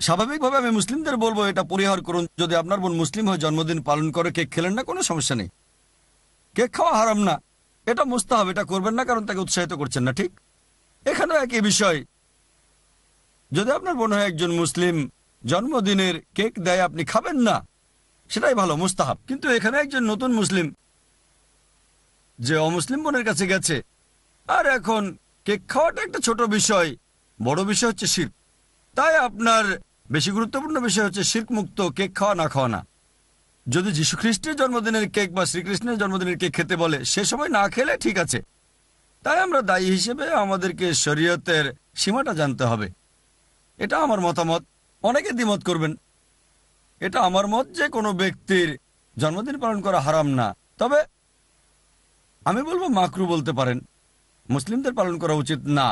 স্বাভাবিকভাবে আমি মুসলিমদের বলবো এটা পরিহার করুন। যদি আপনার বোন মুসলিম হয়ে জন্মদিন পালন করে কেক খেলেন না, কোনো সমস্যা নেই। কেক খাওয়া হারাম না, এটা মুস্তাহাব, এটা করবেন না কারণ তাকে উৎসাহিত করছেন না, ঠিক? এখানেও একই বিষয়। যদি আপনার বোন হয় একজন মুসলিম, জন্মদিনের কেক দেয়, আপনি খাবেন না, সেটাই ভালো, মুস্তাহাব। কিন্তু এখানে একজন নতুন মুসলিম যে অমুসলিম বোনের কাছে গেছে, আর এখন কেক খাওয়াটা একটা ছোট বিষয়, বড় বিষয় হচ্ছে শিরক। তাই আপনার বেশি গুরুত্বপূর্ণ বিষয় হচ্ছে শিরক মুক্ত কেক খাওয়া না খাওয়া না। যদি যীশু খ্রিস্টের জন্মদিনের কেক বা শ্রীকৃষ্ণের জন্মদিনের কেক খেতে বলে, সে সময় না খেলে ঠিক আছে। তাই আমরা দায়ী হিসেবে আমাদেরকে শরীয়তের সীমাটা জানতে হবে। এটা আমার মতামত, অনেকে দ্বিমত করবেন। এটা আমার মত যে কোনো ব্যক্তির জন্মদিন পালন করা হারাম না, তবে আমি বলবো মাকরু বলতে পারেন, মুসলিমদের পালন করা উচিত না,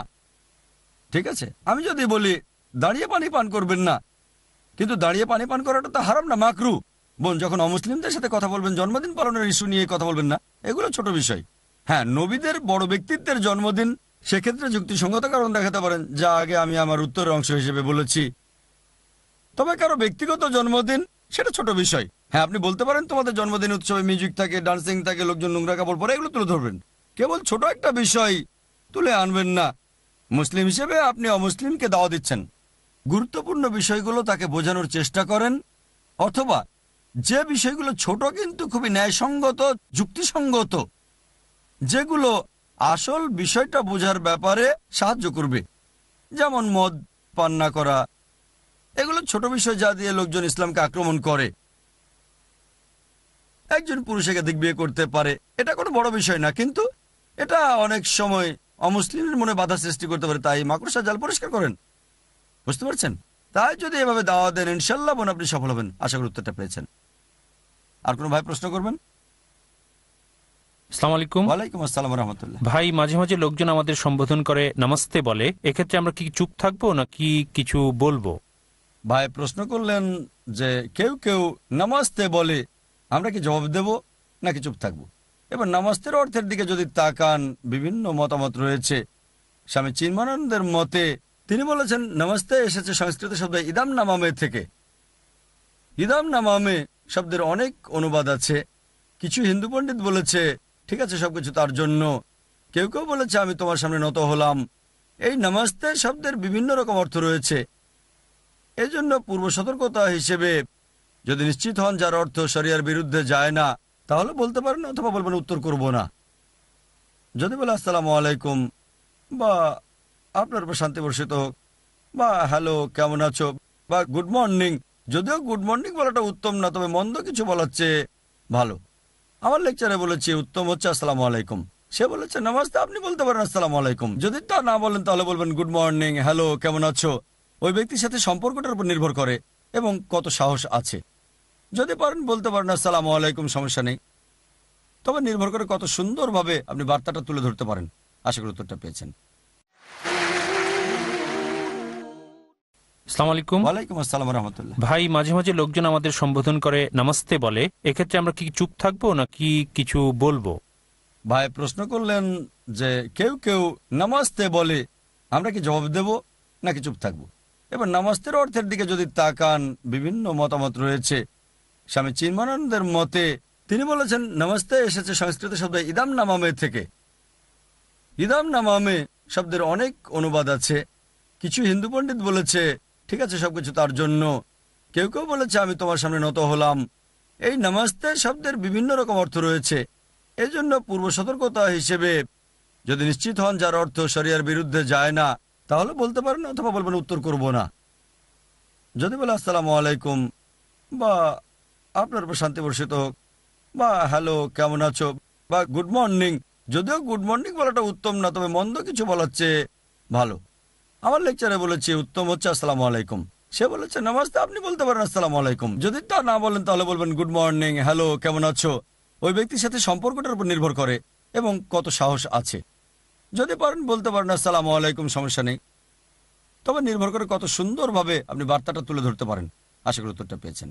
ঠিক আছে? আমি যদি বলি দাঁড়িয়ে পানি পান করবেন না, কিন্তু দাঁড়িয়ে পানি পান করাটা তো হারাম না, মাকরু। বোন, যখন অমুসলিমদের সাথে কথা বলবেন, জন্মদিন পালনের ইস্যু নিয়ে কথা বলবেন না, এগুলো ছোট বিষয়। হ্যাঁ, নবীদের বড় ব্যক্তিত্বের জন্মদিন, সেক্ষেত্রে যুক্তিসঙ্গত কারণ দেখাতে পারেন, যা আগে আমি আমার উত্তরের অংশ হিসেবে বলেছি। তবে কারো ব্যক্তিগত জন্মদিন, সেটা ছোট বিষয়। হ্যাঁ, আপনি বলতে পারেন তোমাদের জন্মদিন উৎসবে মিউজিক থাকে, ডান্সিং থাকে, লোকজন নোংরা কাপড় পরে, এগুলো তুলে ধরবেন। কেবল ছোট একটা বিষয় তুলে আনবেন না। মুসলিম হিসেবে আপনি অমুসলিমকে দাওয়া দিচ্ছেন, গুরুত্বপূর্ণ বিষয়গুলো তাকে বোঝানোর চেষ্টা করেন, অথবা যে বিষয়গুলো ছোট কিন্তু খুবই ন্যায়সঙ্গত, যুক্তিসঙ্গত, যেগুলো আসল বিষয়টা বোঝার ব্যাপারে সাহায্য করবে, যেমন মদ পান না করা, এগুলো ছোট বিষয় যা দিয়ে লোকজন ইসলামকে আক্রমণ করে। একজন পুরুষ একাধিক বিয়ে করতে পারে, এটা কোনো বড় বিষয় না, কিন্তু এটা অনেক সময় অমুসলিমের মনে বাধা সৃষ্টি করতে পারে। তাই মাকড়সা জাল পরিষ্কার করেন, বুঝতে পারছেন? তাই যদি এভাবে দাওয়া দেন, ইনশাল্লাহ বোন আপনি সফল হবেন। আশা করি উত্তরটা পেয়েছেন। আর কোনো ভাই প্রশ্ন করবেন? আসসালামু আলাইকুম। ওয়ালাইকুম আসসালাম ওয়া রাহমাতুল্লাহ। ভাই, মাঝে মাঝে লোকজন আমাদের সম্বোধন করে নমস্তে বলে, এক্ষেত্রে আমরা কি চুপ থাকবো নাকি কিছু বলবো? ভাই প্রশ্ন করলেন যে কেউ কেউ নমস্তে বলে, আমরা কি জবাব দেব নাকি চুপ থাকবো? এবার নমস্তের অর্থের দিকে যদি তাকান, বিভিন্ন মতামত রয়েছে। স্বামী চিন্ময়ানন্দের মতে তিনি বলেছেন নমস্তে এসেছে সংস্কৃত শব্দ ইদাম নামামে থেকে। ইদাম নামামে শব্দের অনেক অনুবাদ আছে। কিছু হিন্দু পণ্ডিত বলেছে ঠিক আছে, সবকিছু তার জন্য। কেউ কেউ বলেছে আমি তোমার সামনে নত হলাম। এই নমস্তে শব্দের বিভিন্ন রকম অর্থ রয়েছে। এজন্য পূর্ব সতর্কতা হিসেবে যদি নিশ্চিত হন যার অর্থ শরিয়ার বিরুদ্ধে যায় না, তাহলে বলতে পারেন, অথবা বলবেন উত্তর করব না। যদি বলে আসসালামু আলাইকুম, বা আপনার উপর শান্তি বর্ষিত হোক, বা হ্যালো কেমন আছো, বা গুড মর্নিং, যদিও গুড মর্নিং বলাটা উত্তম না, তবে মন্দ কিছু বলার চেয়ে ভালো। আমার লেকচারে বলেছি উত্তম হচ্ছে আসসালামু আলাইকুম। সে বলেছে নমস্তে, আপনি বলতে পারেন আসসালামু আলাইকুম। যদি তা না বলেন তাহলে বলবেন গুড মর্নিং, হ্যালো কেমন আছো। ওই ব্যক্তির সাথে সম্পর্কটার উপর নির্ভর করে এবং কত সাহস আছে। যদি পারেন বলতে পারেন আসসালামু আলাইকুম, সমস্যা নেই। তবে নির্ভর করে কত সুন্দরভাবে আপনি বার্তাটা তুলে ধরতে পারেন। আশা করি উত্তরটা পেয়েছেন। আসসালামু আলাইকুম। ওয়ালাইকুম আসসালাম ওয়া রাহমাতুল্লাহ। ভাই, মাঝে মাঝে লোকজন আমাদের সম্বোধন করে নমস্তে বলে, এক্ষেত্রে আমরা কি চুপ থাকবো নাকি কিছু বলবো? ভাই প্রশ্ন করলেন যে কেউ কেউ নামাজতে বলে, আমরা কি জবাব দেব নাকি চুপ থাকব? এবার নামাজতের অর্থের দিকে যদি তাকান, বিভিন্ন মতামত রয়েছে। স্বামী চিন্ময়ানন্দের মতে তিনি বলেছেন নামাজতে এসেছে সংস্কৃত শব্দ ইদাম নামামে থেকে। ইদাম নামামে শব্দের অনেক অনুবাদ আছে। কিছু হিন্দু পণ্ডিত বলেছে ঠিক আছে সবকিছু তার জন্য, কেউ কেউ বলেছে আমি তোমার সামনে নত হলাম। এই নামাজতে শব্দের বিভিন্ন রকম অর্থ রয়েছে। এজন্য পূর্ব সতর্কতা হিসেবে যদি নিশ্চিত হন যার অর্থ শরিয়ার বিরুদ্ধে যায় না, তাহলে বলতে পারেন, অথবা বলবেন উত্তর করব না। যদি বলে আসসালামু আলাইকুম বা আপনার উপর শান্তি বর্ষিত হোক বা হ্যালো কেমন আছো বা গুড মর্নিং, যদিও গুড মর্নিং বলাটা উত্তম না, তবে মন্দ কিছু বলার চেয়ে ভালো। আমার লেকচারে বলেছি উত্তম হচ্ছে আসসালামু আলাইকুম। সে বলেছে নামাজতে আপনি বলতে পারেন আসসালামু আলাইকুম। যদি তা না বলেন তাহলে বলবেন গুড মর্নিং, হ্যালো কেমন আছো। ওই ব্যক্তির সাথে সম্পর্কটার উপর নির্ভর করে এবং কত সাহস আছে। যদি পারেন বলতে পারেন আসসালামু আলাইকুম, সমস্যা নেই। তবে নির্ভর করে কত সুন্দরভাবে আপনি বার্তাটা তুলে ধরতে পারেন। আশা করি উত্তরটা পেয়েছেন।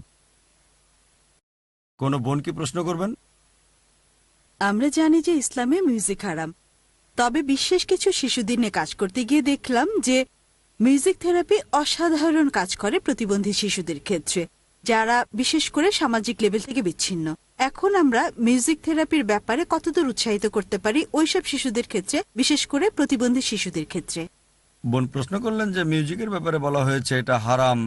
কোনো বোন কি প্রশ্ন করবেন? আমরা জানি যে ইসলামে মিউজিক হারাম, তবে বিশেষ কিছু শিশুদের নিয়ে কাজ করতে গিয়ে দেখলাম যে মিউজিক থেরাপি অসাধারণ কাজ করে প্রতিবন্ধী শিশুদের ক্ষেত্রে, যারা বিশেষ করে সামাজিক লেভেল থেকে বিচ্ছিন্ন। এখন আমরা মিউজিক থেরাপির ব্যাপারে কতদূর উৎসাহিত করতে পারি ওইসব শিশুদের ক্ষেত্রে, বিশেষ করে প্রতিবন্ধী শিশুদের ক্ষেত্রে? বোন প্রশ্ন করলেন যে মিউজিকের ব্যাপারে বলা হয়েছে এটা হারাম,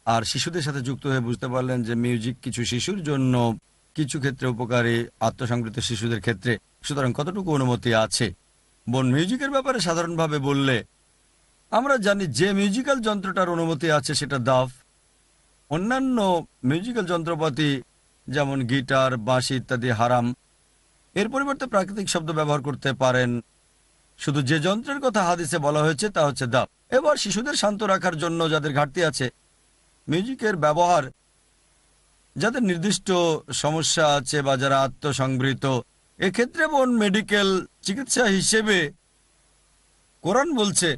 আর শিশুদের সাথে যুক্ত হয়ে বুঝতে পারলেন যে মিউজিক কিছু শিশুর জন্য কিছু ক্ষেত্রে উপকারী, আত্মসংবৃত শিশুদের ক্ষেত্রে। সুতরাং কতটুকু অনুমতি আছে? বোন মিউজিকের ব্যাপারে সাধারণভাবে বললে আমরা জানি যে মিউজিক্যাল যন্ত্রটার অনুমতি আছে সেটা দাফ। অন্যান্য মিউজিক্যাল যন্ত্রপাতি যেমন গিটার, বাঁশি ইত্যাদি হারাম। এর পরিবর্তে প্রাকৃতিক শব্দ ব্যবহার করতে পারেন। শুধু যে যন্ত্রের কথা হাদিসে বলা হয়েছে তা হচ্ছে দাফ। এবার শিশুদের শান্ত রাখার জন্য যাদের ঘাটতি আছে মিউজিকের ব্যবহার, যাদের নির্দিষ্ট সমস্যা আছে বা যারা আত্মসংবৃত, এক্ষেত্রে বোন মেডিকেল চিকিৎসা হিসেবে কোরআন বলছে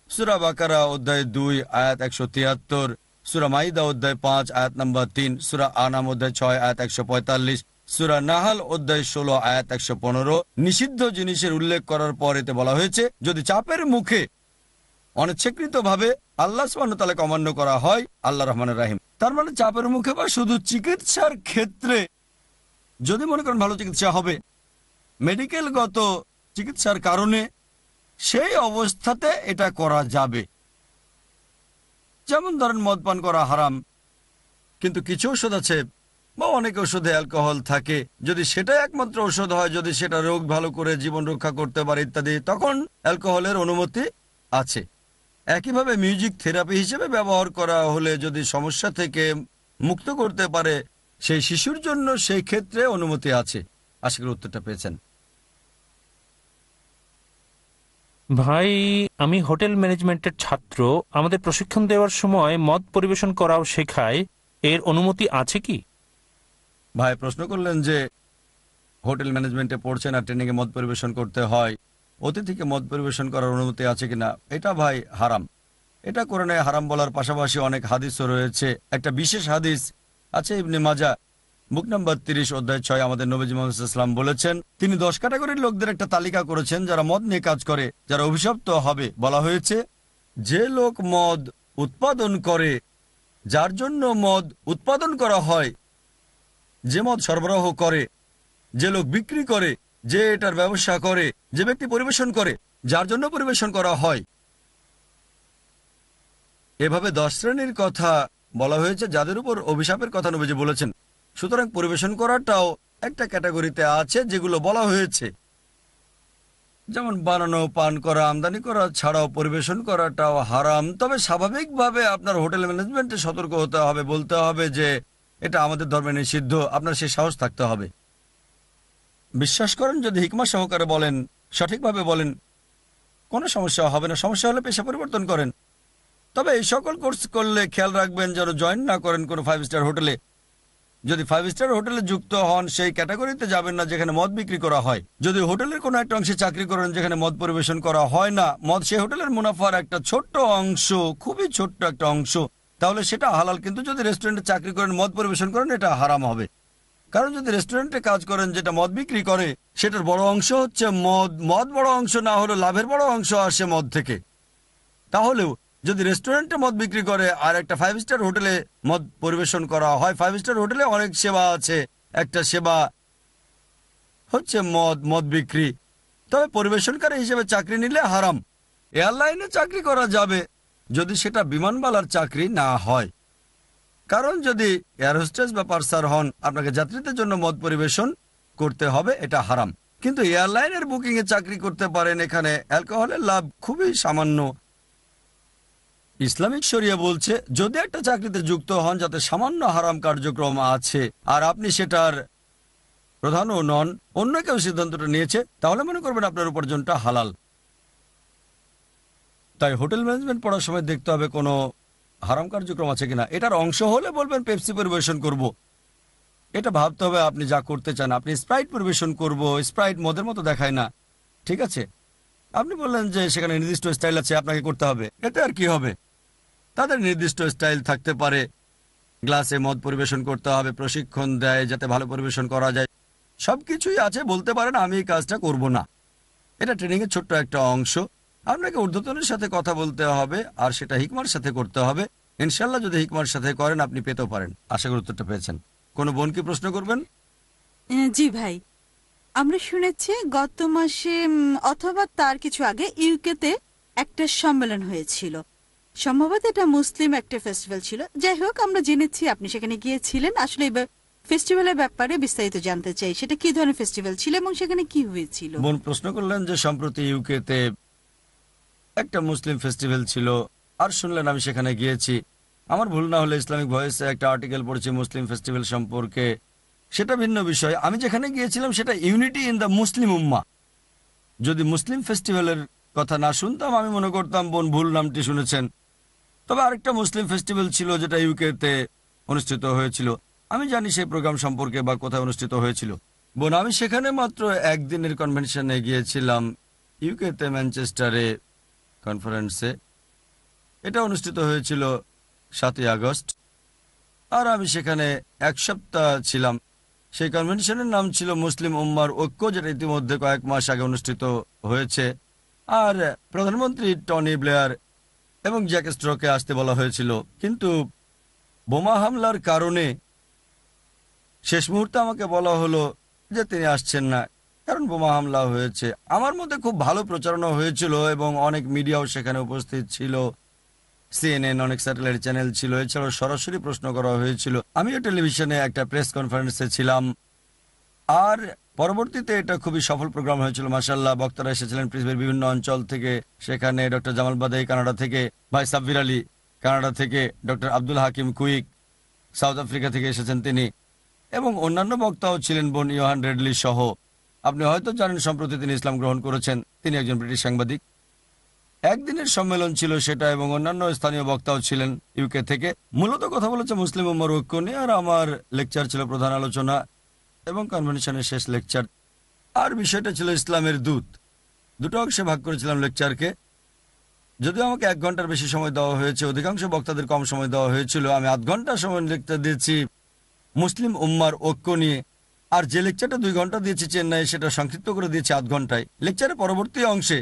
সূরা বাকারা অধ্যায় 2 আয়াত 173, সূরা মাইদা অধ্যায় 5 আয়াত নম্বর 3, সূরা আনাম অধ্যায় 6 আয়াত 145, সূরা নাহাল অধ্যায় 16 আয়াত 115 নিষিদ্ধ জিনিসের উল্লেখ করার পর এতে বলা হয়েছে যদি চাপের মুখে অনিচ্ছাকৃতভাবে আল্লাহ সুবহানাহু ওয়া তাআলাকে অমান্য করা হয়, আল্লাহ রহমানুর রাহিম। তার মানে চাপের মুখে বা শুধু চিকিৎসার ক্ষেত্রে যদি মনে করেন ভালো চিকিৎসা হবে মেডিকেলগত চিকিৎসার কারণে, সেই অবস্থাতে এটা করা যাবে। যেমন ধরেন মদ পান করা হারাম, কিন্তু কিছু ওষুধ আছে বা অনেক ওষুধে অ্যালকোহল থাকে, যদি সেটা একমাত্র ওষুধ হয়, যদি সেটা রোগ ভালো করে জীবন রক্ষা করতে পারে ইত্যাদি, তখন অ্যালকোহলের অনুমতি আছে। একইভাবে মিউজিক থেরাপি হিসেবে ব্যবহার করা হলে যদি সমস্যা থেকে মুক্ত করতে পারে সেই শিশুর জন্য, সেই ক্ষেত্রে অনুমতি আছে। আশা করি উত্তরটা পেয়েছেন। ভাই, আমি হোটেল ম্যানেজমেন্টের ছাত্র। আমাদের প্রশিক্ষণ দেওয়ার সময় মদ পরিবেশন করাও শেখায়, এর অনুমতি আছে কি? ভাই প্রশ্ন করলেন যে হোটেল ম্যানেজমেন্টে পড়ছেন আর ট্রেনিংয়ে মদ পরিবেশন করতে হয়, অতিথিকে মদ পরিবেশন করার অনুমতি আছে কিনা? এটা ভাই হারাম। এটা কোরআনে হারাম বলার পাশাপাশি অনেক হাদিসও রয়েছে। একটা বিশেষ হাদিস আছে ইবনে মাজা বুক নাম্বার 30 অধ্যায় 6, আমাদের নবীজি মুহাম্মদ সাল্লাল্লাহু আলাইহি ওয়াসাল্লাম বলেছেন, তিনি 10 ক্যাটাগরির লোকদের একটা তালিকা করেছেন যারা মদ নিয়ে কাজ করে, যারা অভিশপ্ত হবে। বলা হয়েছে যে লোক মদ উৎপাদন করে, যার জন্য মদ উৎপাদন করা হয়, যে মদ সরবরাহ করে, যে লোক বিক্রি করে, যে এটার ব্যবসা করে, যে ব্যক্তি পরিবেশন করে, যার জন্য পরিবেশন করা হয়, এভাবে 10 শ্রেণীর কথা বলা হয়েছে যাদের উপর অভিশাপের কথা নবীজি বলেছেন। সুতরাং পরিবেশন করাটাও একটা ক্যাটাগরিতে আছে যেগুলো বলা হয়েছে, যেমন বানানো, পান করা, আমদানি করা ছাড়াও পরিবেশন করাটাও হারাম। তবে স্বাভাবিকভাবে আপনার হোটেল ম্যানেজমেন্টে সতর্ক হতে হবে, বলতে হবে যে এটা আমাদের ধর্মে নিষিদ্ধ, আপনার সেই সাহস থাকতে হবে। বিশ্বাস করেন যদি হিকমা সহকারে বলেন, সঠিকভাবে বলেন, কোনো সমস্যা হবে না। সমস্যা হলে পেশা পরিবর্তন করেন। তবে এই সকল কোর্স করলে খেয়াল রাখবেন যেন জয়েন না করেন কোনো 5 স্টার হোটেলে। যদি 5 স্টার হোটেলে যুক্ত হন সেই ক্যাটাগরিতে যাবেন না যেখানে মদ বিক্রি করা হয়। যদি হোটেলের কোনো একটা অংশে চাকরি করেন যেখানে মদ পরিবেশন করা হয় না, মদ সেই হোটেলের মুনাফার একটা ছোট্ট অংশ, খুবই ছোট্ট একটা অংশ, তাহলে সেটা হালাল। কিন্তু যদি রেস্টুরেন্টে চাকরি করেন, মদ পরিবেশন করেন, এটা হারাম হবে। কারণ যদি রেস্টুরেন্টে কাজ করেন যেটা মদ বিক্রি করে, সেটার বড় অংশ হচ্ছে মদ। মদ বড় অংশ না হলেও লাভের বড় অংশ আসে মদ থেকে। তাহলেও যদি রেস্টুরেন্টে মদ বিক্রি করে আর একটা 5 স্টার হোটেলে মদ পরিবেশন করা হয়, 5 স্টার হোটেলে অনেক সেবা আছে, একটা সেবা হচ্ছে মদ বিক্রি, তবে পরিবেশনকারী হিসেবে চাকরি নিলে হারাম। এয়ারলাইনে চাকরি করা যাবে যদি সেটা বিমানবালার চাকরি না হয়, কারণ যদি এয়ার হোস্টেস বা পার্সার হন আপনাকে যাত্রীদের জন্য মদ পরিবেশন করতে হবে, এটা হারাম। কিন্তু এয়ারলাইনের বুকিং এ চাকরি করতে পারেন, এখানে অ্যালকোহলের লাভ খুবই সামান্য। ইসলামিক শরিয়া বলছে যদি একটা চাকরিতে যুক্ত হন যাতে সামান্য হারাম কার্যক্রম আছে আর আপনি সেটার প্রধানও নন, অন্য কেউ সিদ্ধান্তটা নিয়েছে, তাহলে মনে করবেন আপনার উপার্জনটা হালাল। তাই হোটেল ম্যানেজমেন্ট পড়ার সময় দেখতে হবে কোনো হারাম কার্যক্রম আছে কিনা। এটার অংশ হলে বলবেন পেপসি পরিবেশন করব, এটা ভাবতে হবে আপনি যা করতে চান। আপনি স্প্রাইট পরিবেশন করব, স্প্রাইট মদের মতো দেখায় না, ঠিক আছে। আপনি বললেন যে সেখানে নির্দিষ্ট স্টাইল আছে, আপনাকে করতে হবে, এতে আর কি হবে। তাদের নির্দিষ্ট স্টাইল থাকতে পারে, গ্লাসে মদ পরিবেশন করতে হবে, প্রশিক্ষণ দেয় যাতে ভালো পরিবেশন করা যায়, সবকিছুই আছে। বলতে পারেন আমি এই কাজটা করব না, এটা ট্রেনিং এর ছোট্ট একটা অংশ। আপনাকে ঊর্ধ্বতনের সাথে কথা বলতে হবে আর সেটা হিকমার সাথে করতে হবে। ইনশাল্লাহ যদি হিকমার সাথে করেন আপনি পেতেও পারেন। আশা করি উত্তরটা পেয়েছেন। কোনো বোন কি প্রশ্ন করবেন? জি ভাই, আমরা শুনেছি গত মাসে অথবা তার কিছু আগে ইউকেতে একটা সম্মেলন হয়েছিল, সম্ভবত এটা মুসলিম একটা ফেস্টিভ্যাল ছিল। যাই হোক, আমরা জেনেছি আপনি সেখানে গিয়েছিলেন। আসলে ফেস্টিভ্যালের ব্যাপারে বিস্তারিত জানতে চাই, সেটা কি ধরনের ফেস্টিভ্যাল ছিল এবং সেখানে কি হয়েছিল। বোন প্রশ্ন করলেন যে সম্প্রতি ইউকেতে একটা মুসলিম ফেস্টিভ্যাল ছিল আর শুনলেন আমি সেখানে গিয়েছি। আমার ভুল না হলে ইসলামিক ভয়েসে একটা আর্টিকেল পড়েছি মুসলিম ফেস্টিভ্যাল সম্পর্কে, সেটা ভিন্ন বিষয়। আমি যেখানে গিয়েছিলাম সেটা ইউনিটি ইন দ্য মুসলিম উম্মাহ। যদি মুসলিম ফেস্টিভ্যালের কথা না শুনতাম আমি মনে করতাম বোন ভুল নামটি শুনেছেন। তবে আরেকটা মুসলিম ফেস্টিভ্যাল ছিল যেটা ইউকেতে অনুষ্ঠিত হয়েছিল। আমি জানি সেই প্রোগ্রাম সম্পর্কে বা কোথায় অনুষ্ঠিত হয়েছিল। বোন আমি সেখানে মাত্র একদিনের কনভেনশনে গিয়েছিলাম, ইউকেতে ম্যানচেস্টারে কনফারেন্সে। এটা অনুষ্ঠিত হয়েছিল 7ই আগস্ট আর আমি সেখানে এক সপ্তাহ ছিলাম। সেই কনভেনশনের নাম ছিল মুসলিম উম্মার ঐক্য, যেটা ইতিমধ্যে কয়েক মাস আগে অনুষ্ঠিত হয়েছে। আর প্রধানমন্ত্রী টনি ব্লেয়ার এবং জ্যাক স্ট্রকে আসতে বলা হয়েছিল, কিন্তু বোমা হামলার কারণে শেষ মুহূর্তে আমাকে বলা হলো যে তিনি আসছেন না, কারণ বোমা হামলা হয়েছে। আমার মধ্যে খুব ভালো প্রচারণা হয়েছিল এবং অনেক মিডিয়াও সেখানে উপস্থিত ছিল, CNN, অনেক স্যাটেলাইট চ্যানেল ছিল, এছাড়াও সরাসরি প্রশ্ন করা হয়েছিল। আমিও টেলিভিশনে একটা প্রেস কনফারেন্সে ছিলাম আর পরবর্তীতে এটা খুবই সফল প্রোগ্রাম হয়েছিল মাশাআল্লাহ। বক্তারা এসেছিলেন পৃথিবীর বিভিন্ন অঞ্চল থেকে। সেখানে ডক্টর জামাল বাদাই কানাডা থেকে, ভাই সাব্বির আলী কানাডা থেকে, doctor Abdul Hakim quick south Africa থেকে এসেছেন তিনি, এবং অন্যান্য বক্তাও ছিলেন, বোন ইয়োহান রেডলি সহ। আপনি হয়তো জানেন সম্প্রতি তিনি ইসলাম গ্রহণ করেছেন, তিনি একজন ব্রিটিশ সাংবাদিক। একদিনের সম্মেলন ছিল সেটা এবং অন্যান্য স্থানীয় বক্তাও ছিলেন ইউকে থেকে। মূলত কথা বলেছে মুসলিম উম্মার ঐক্য নিয়ে আর আমার লেকচার ছিল প্রধান আলোচনা এবং কনভেনশনের শেষ লেকচার। আর বিষয়টা ছিল ইসলামের দূত। দুটো অংশে ভাগ করেছিলাম লেকচারকে। যদিও আমাকে 1 ঘন্টার বেশি সময় দেওয়া হয়েছে, অধিকাংশ বক্তাদের কম সময় দেওয়া হয়েছিল। আমি 0.5 ঘন্টা সময় লেকচার দিয়েছি মুসলিম উম্মার ঐক্য নিয়ে, আর যে লেকচারটা 2 ঘন্টা দিয়েছি চেন্নাই সেটা সংক্ষিপ্ত করে দিয়েছি 0.5 ঘন্টায়। লেকচারের পরবর্তী অংশে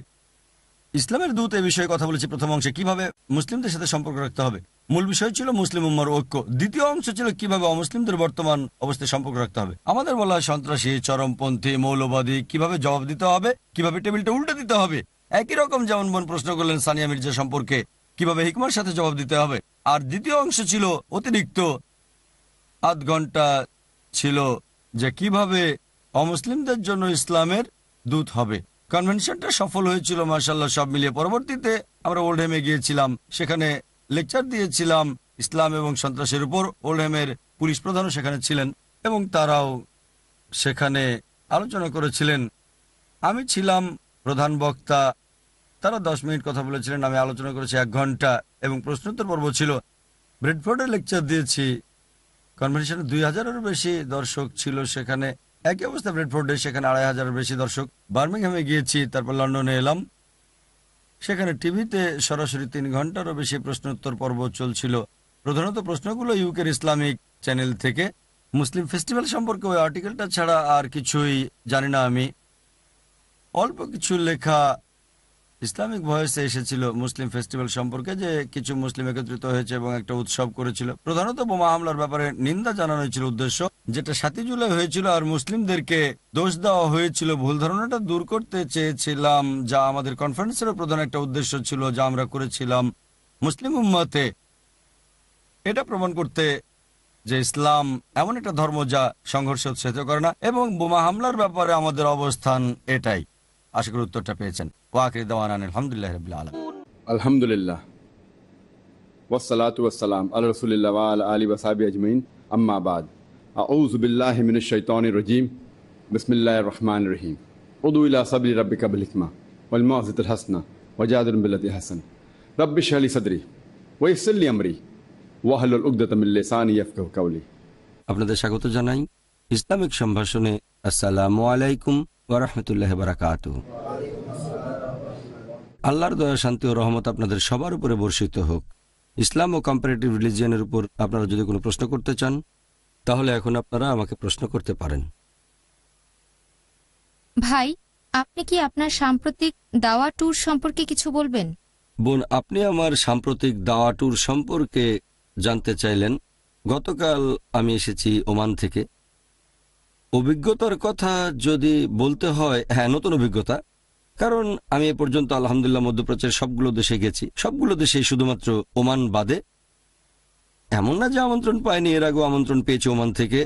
ইসলামের দূত এই বিষয়ে কথা বলেছি। প্রথম অংশে কিভাবে মুসলিমদের সাথে সম্পর্ক রাখতে হবে, মূল বিষয় ছিল মুসলিম উম্মার ঐক্য। দ্বিতীয় অংশ ছিল কিভাবে অমুসলিমদের বর্তমান অবস্থায় সম্পর্ক রাখতে হবে। আমাদের বলা হয় সন্ত্রাসী, চরমপন্থী, মৌলবাদী, কিভাবে জবাব দিতে হবে, কিভাবে টেবিলটা উল্টে দিতে হবে। একই রকম যেমন বোন প্রশ্ন করলেন সানিয়া মির্জা সম্পর্কে, কিভাবে হিকমার সাথে জবাব দিতে হবে। আর দ্বিতীয় অংশ ছিল অতিরিক্ত 0.5 ঘন্টা ছিল যে কিভাবে অমুসলিমদের জন্য ইসলামের দূত হবে। কনভেনশনটা সফল হয়েছিল মাশাআল্লাহ সব মিলিয়ে। পরবর্তীতে আমরা ওল্ডহ্যামে গিয়েছিলাম, সেখানে লেকচার দিয়েছিলাম ইসলাম এবং সন্ত্রাসের উপর। ওল্ডহ্যামের পুলিশ প্রধানও সেখানে ছিলেন এবং তারাও সেখানে আলোচনা করেছিলেন। আমি ছিলাম প্রধান বক্তা, তারা 10 মিনিট কথা বলেছিলেন, আমি আলোচনা করেছি 1 ঘন্টা এবং প্রশ্নোত্তর পর্ব ছিল। ব্রেডফোর্ডে লেকচার দিয়েছি, কনভেনশনে 2000-এরও বেশি দর্শক ছিল সেখানে। একই অবস্থা ব্রেডফোর্ডে, সেখানে 2500-এর বেশি দর্শক। বার্মিংহামে গিয়েছি, তারপর লন্ডনে এলাম, সেখানে টিভিতে সরাসরি 3 ঘন্টারও বেশি প্রশ্নোত্তর পর্ব চলছিল। প্রধানত প্রশ্নগুলো ইউকের ইসলামিক চ্যানেল থেকে, মুসলিম ফেস্টিভ্যাল সম্পর্কে ওই আর্টিকেলটা ছাড়া আর কিছুই জানি না আমি। অল্প কিছু লেখা ইসলামিক ভয়েসে এসেছিল মুসলিম ফেস্টিভ্যাল সম্পর্কে, যে কিছু মুসলিম একত্রিত হয়েছে এবং একটা উৎসব করেছিল। প্রধানত বোমা হামলার ব্যাপারে নিন্দা জানানো হয়েছিল উদ্দেশ্য, যেটা 7 জুলাই হয়েছিল, আর মুসলিমদেরকে দোষ দেওয়া হয়েছিল। ভুল ধারণাটা দূর করতে চেয়েছিলাম, যা আমাদের কনফারেন্সেরও প্রধান একটা উদ্দেশ্য ছিল, যা আমরা করেছিলাম মুসলিম উম্মতে এটা প্রমাণ করতে যে ইসলাম এমন একটা ধর্ম যা সংঘর্ষে উৎসাহিত করে না, এবং বোমা হামলার ব্যাপারে আমাদের অবস্থান এটাই। আশা করি উত্তরটা পেয়েছেন। ওয়াকির দাওয়ান আলহামদুলিল্লাহ রাব্বিল আলামিন। আলহামদুলিল্লাহ ওয়াসসালাতু ওয়াসসালাম আলা রাসূলিল্লাহ ওয়া আলা আলিহি ওয়া সাহবিহি আজমাইন আম্মা বাদ আউযু বিল্লাহি মিনাশ শাইতানির রাজীম বিসমিল্লাহির রহমানির রহিম উদু ইলা সাবিলি রাব্বিকা বিল হিকমা ওয়াল মাউযিজাতিল হাসানা ওয়াজাদিল বিল্লাতি আহসান রাব্বি ইশরাহ লি সাদরি ওয়া ইয়াসসির লি আমরি ওয়াহলুল উকদাতাম মিন লিসানি ইয়াফকাহু কাওলি। আপনাদের স্বাগত জানাই ইসলামিক সম্ভাষণে। আসসালামু আলাইকুম ওয়া রাহমাতুল্লাহি ওয়া বারাকাতুহু। আল্লাহর দয়া, শান্তি ও রহমত আপনাদের সবার উপরে বর্ষিত হোক। ইসলাম ও কম্পারেটিভ রিলিজিয়নের উপর আপনারা যদি কোনো প্রশ্ন করতে চান, তাহলে এখন আপনারা আমাকে প্রশ্ন করতে পারেন। ভাই, আপনি কি আপনার সাম্প্রতিক দাওয়া ট্যুর সম্পর্কে কিছু বলবেন? বোন, আপনি আমার সাম্প্রতিক দাওয়া ট্যুর সম্পর্কে জানতে চাইলেন। গতকাল আমি এসেছি ওমান থেকে। অভিজ্ঞতার কথা যদি বলতে হয়, হ্যাঁ, নতুন অভিজ্ঞতা। কারণ আমি এ পর্যন্ত আলহামদুলিল্লাহ মধ্যপ্রাচ্যের সবগুলো দেশে গেছি, সবগুলো দেশে শুধুমাত্র ওমান বাদে। এমন না যে আমন্ত্রণ পাইনি, এর আগেও আমন্ত্রণ পেয়েছি ওমান থেকে।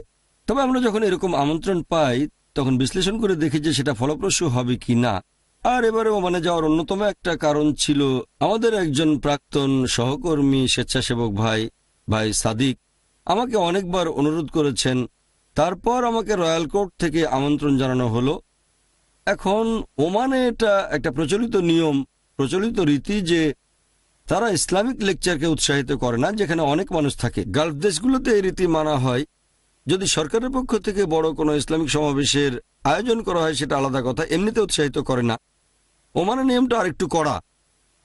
তবে আমরা যখন এরকম আমন্ত্রণ পাই তখন বিশ্লেষণ করে দেখি যে সেটা ফলপ্রসূ হবে কি না। আর এবারে ওমানে যাওয়ার অন্যতম একটা কারণ ছিল আমাদের একজন প্রাক্তন সহকর্মী স্বেচ্ছাসেবক ভাই সাদিক আমাকে অনেকবার অনুরোধ করেছেন। তারপর আমাকে রয়্যাল কোর্ট থেকে আমন্ত্রণ জানানো হলো। এখন ওমানে এটা একটা প্রচলিত নিয়ম, প্রচলিত রীতি যে তারা ইসলামিক লেকচারকে উৎসাহিত করে না যেখানে অনেক মানুষ থাকে। গালফ দেশগুলোতে এই রীতি মানা হয়। যদি সরকারের পক্ষ থেকে বড় কোনো ইসলামিক সমাবেশের আয়োজন করা হয় সেটা আলাদা কথা, এমনিতে উৎসাহিত করে না। ওমানের নিয়মটা আরেকটু কড়া।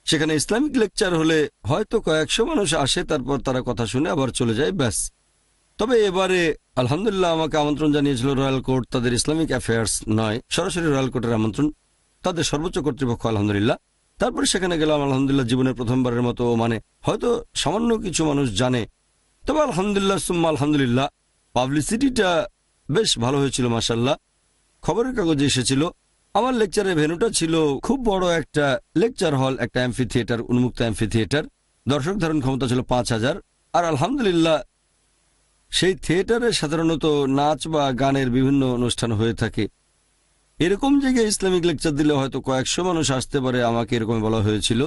সেখানে ইসলামিক লেকচার হলে হয়তো কয়েকশো মানুষ আসে, তারপর তারা কথা শুনে আবার চলে যায়, ব্যাস। তবে এবারে আলহামদুলিল্লাহ আমাকে আমন্ত্রণ জানিয়েছিল রয়্যাল কোর্ট, তাদের ইসলামিক অ্যাফেয়ার্স নয়, সরাসরি রয়্যাল কোর্টের আমন্ত্রণ, তাদের সর্বোচ্চ কর্তৃপক্ষ আলহামদুলিল্লাহ। তারপরে সেখানে গেলাম আলহামদুলিল্লাহ, জীবনের প্রথমবারের মতো। মানে হয়তো সামান্য কিছু মানুষ জানে, তবে আলহামদুলিল্লাহ সুম্মা আলহামদুলিল্লাহ পাবলিসিটিটা বেশ ভালো হয়েছিল মাশাআল্লাহ। খবরের কাগজে এসেছিল। আমার লেকচারের ভেন্যুটা ছিল খুব বড় একটা লেকচার হল, একটা অ্যাম্ফি থিয়েটার, উন্মুক্ত অ্যাম্ফি থিয়েটার। দর্শক ধারণ ক্ষমতা ছিল 5000। আর আলহামদুলিল্লাহ সেই থিয়েটারে সাধারণত নাচ বা গানের বিভিন্ন অনুষ্ঠান হয়ে থাকে। এরকম জায়গায় ইসলামিক লেকচার দিলে হয়তো কয়েকশো মানুষ আসতে পারে, আমাকে এরকম বলা হয়েছিল।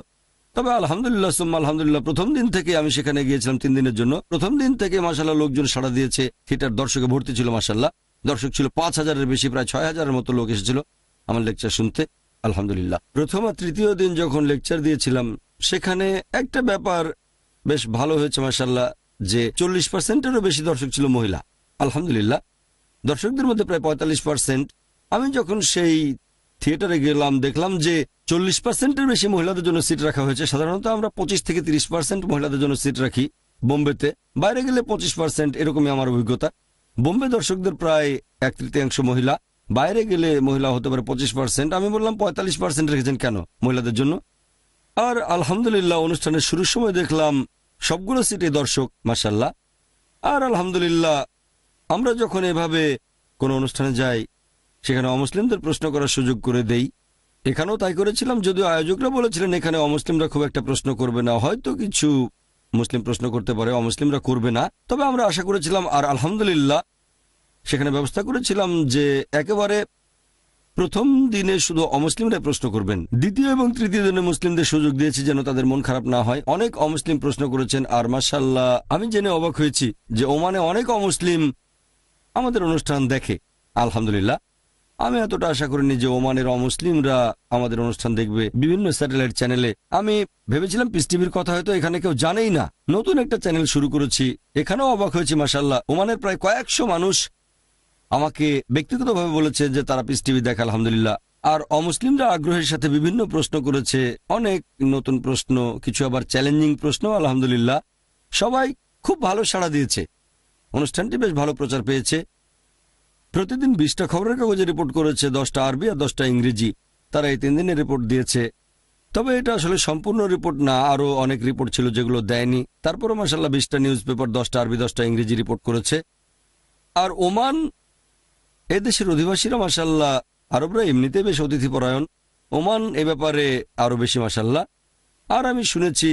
তবে আলহামদুলিল্লাহ সুম্মা আলহামদুলিল্লাহ প্রথম দিন থেকে আমি সেখানে গিয়েছিলাম 3 দিনের জন্য। প্রথম দিন থেকে মাশাআল্লাহ লোকজন সাড়া দিয়েছে। থিয়েটার দর্শকে ভর্তি ছিল মাশাআল্লাহ। দর্শক ছিল 5000-এর বেশি, প্রায় 6000-এর মতো লোক এসেছিল আমার লেকচার শুনতে আলহামদুলিল্লাহ। প্রথম আর তৃতীয় দিন যখন লেকচার দিয়েছিলাম সেখানে একটা ব্যাপার বেশ ভালো হয়েছে মাশাআল্লাহ, যে 40%-এরও বেশি দর্শক ছিল মহিলা আলহামদুলিল্লাহ। দর্শকদের মধ্যে প্রায় 45%। আমি যখন সেই থিয়েটারে গেলাম দেখলাম যে 40%-এর বেশি মহিলাদের জন্য সিট রাখা হয়েছে। সাধারণত আমরা 25 থেকে 30% মহিলাদের জন্য সিট রাখি বোম্বেতে, বাইরে গেলে 25%, এরকমই আমার অভিজ্ঞতা। বোম্বে দর্শকদের প্রায় 1/3 মহিলা, বাইরে গেলে মহিলা হতে পারে 25%। আমি বললাম 45% রেখেছেন কেন মহিলাদের জন্য? আর আলহামদুলিল্লাহ অনুষ্ঠানের শুরুর সময় দেখলাম সবগুলো সিটে দর্শক মাশাআল্লাহ। আর আলহামদুলিল্লাহ আমরা যখন এভাবে কোনো অনুষ্ঠানে যাই সেখানে অমুসলিমদের প্রশ্ন করার সুযোগ করে দেই। এখানেও তাই করেছিলাম, যদিও আয়োজকরা বলেছিলেন এখানে অমুসলিমরা খুব একটা প্রশ্ন করবে না, হয়তো কিছু মুসলিম প্রশ্ন করতে পারে, অমুসলিমরা করবে না। তবে আমরা আশা করেছিলাম, আর আলহামদুলিল্লাহ সেখানে ব্যবস্থা করেছিলাম যে একেবারে প্রথম দিনে শুধু অমুসলিমরা প্রশ্ন করবেন, দ্বিতীয় এবং তৃতীয় দিনে মুসলিমদের সুযোগ দিয়েছি যেন তাদের মন খারাপ না হয়। অনেক অমুসলিম প্রশ্ন করেছেন। আর মাশাআল্লাহ আমি জেনে অবাক হয়েছি যে ওমানে অনেক অমুসলিম আমাদের অনুষ্ঠান দেখে আলহামদুলিল্লাহ। আমি এতটা আশা করিনি যে ওমানের অমুসলিমরা আমাদের অনুষ্ঠান দেখবে বিভিন্ন স্যাটেলাইট চ্যানেলে। আমি ভেবেছিলাম পিস টিভির কথা হয়তো এখানে কেউ জানেই না, নতুন একটা চ্যানেল শুরু করেছি। এখানেও অবাক হয়েছি মাশাআল্লাহ, ওমানের প্রায় কয়েকশো মানুষ আমাকে ব্যক্তিগতভাবে বলেছে যে তারা পিস টিভি দেখে আলহামদুলিল্লাহ। আর অমুসলিমরা আগ্রহের সাথে বিভিন্ন প্রশ্ন করেছে, অনেক নতুন প্রশ্ন, কিছু আবার চ্যালেঞ্জিং প্রশ্ন আলহামদুলিল্লাহ। সবাই খুব ভালো সাড়া দিয়েছে। অনুষ্ঠানটি বেশ ভালো প্রচার পেয়েছে। প্রতিদিন 20টা খবরের কাগজে রিপোর্ট করেছে, 10টা আরবি আর 10টা ইংরেজি। তারা এই 3 দিনের রিপোর্ট দিয়েছে। তবে এটা আসলে সম্পূর্ণ রিপোর্ট না, আরও অনেক রিপোর্ট ছিল যেগুলো দেয়নি। তারপরও মাশাআল্লাহ 20টা নিউজ পেপার, 10টা আরবি 10টা ইংরেজি রিপোর্ট করেছে। আর ওমান, এদেশের অধিবাসীরা মাশাআল্লাহ, আরবরা এমনিতে বেশ অতিথিপরায়ণ, ওমান এ ব্যাপারে আরও বেশি মাশাআল্লাহ। আর আমি শুনেছি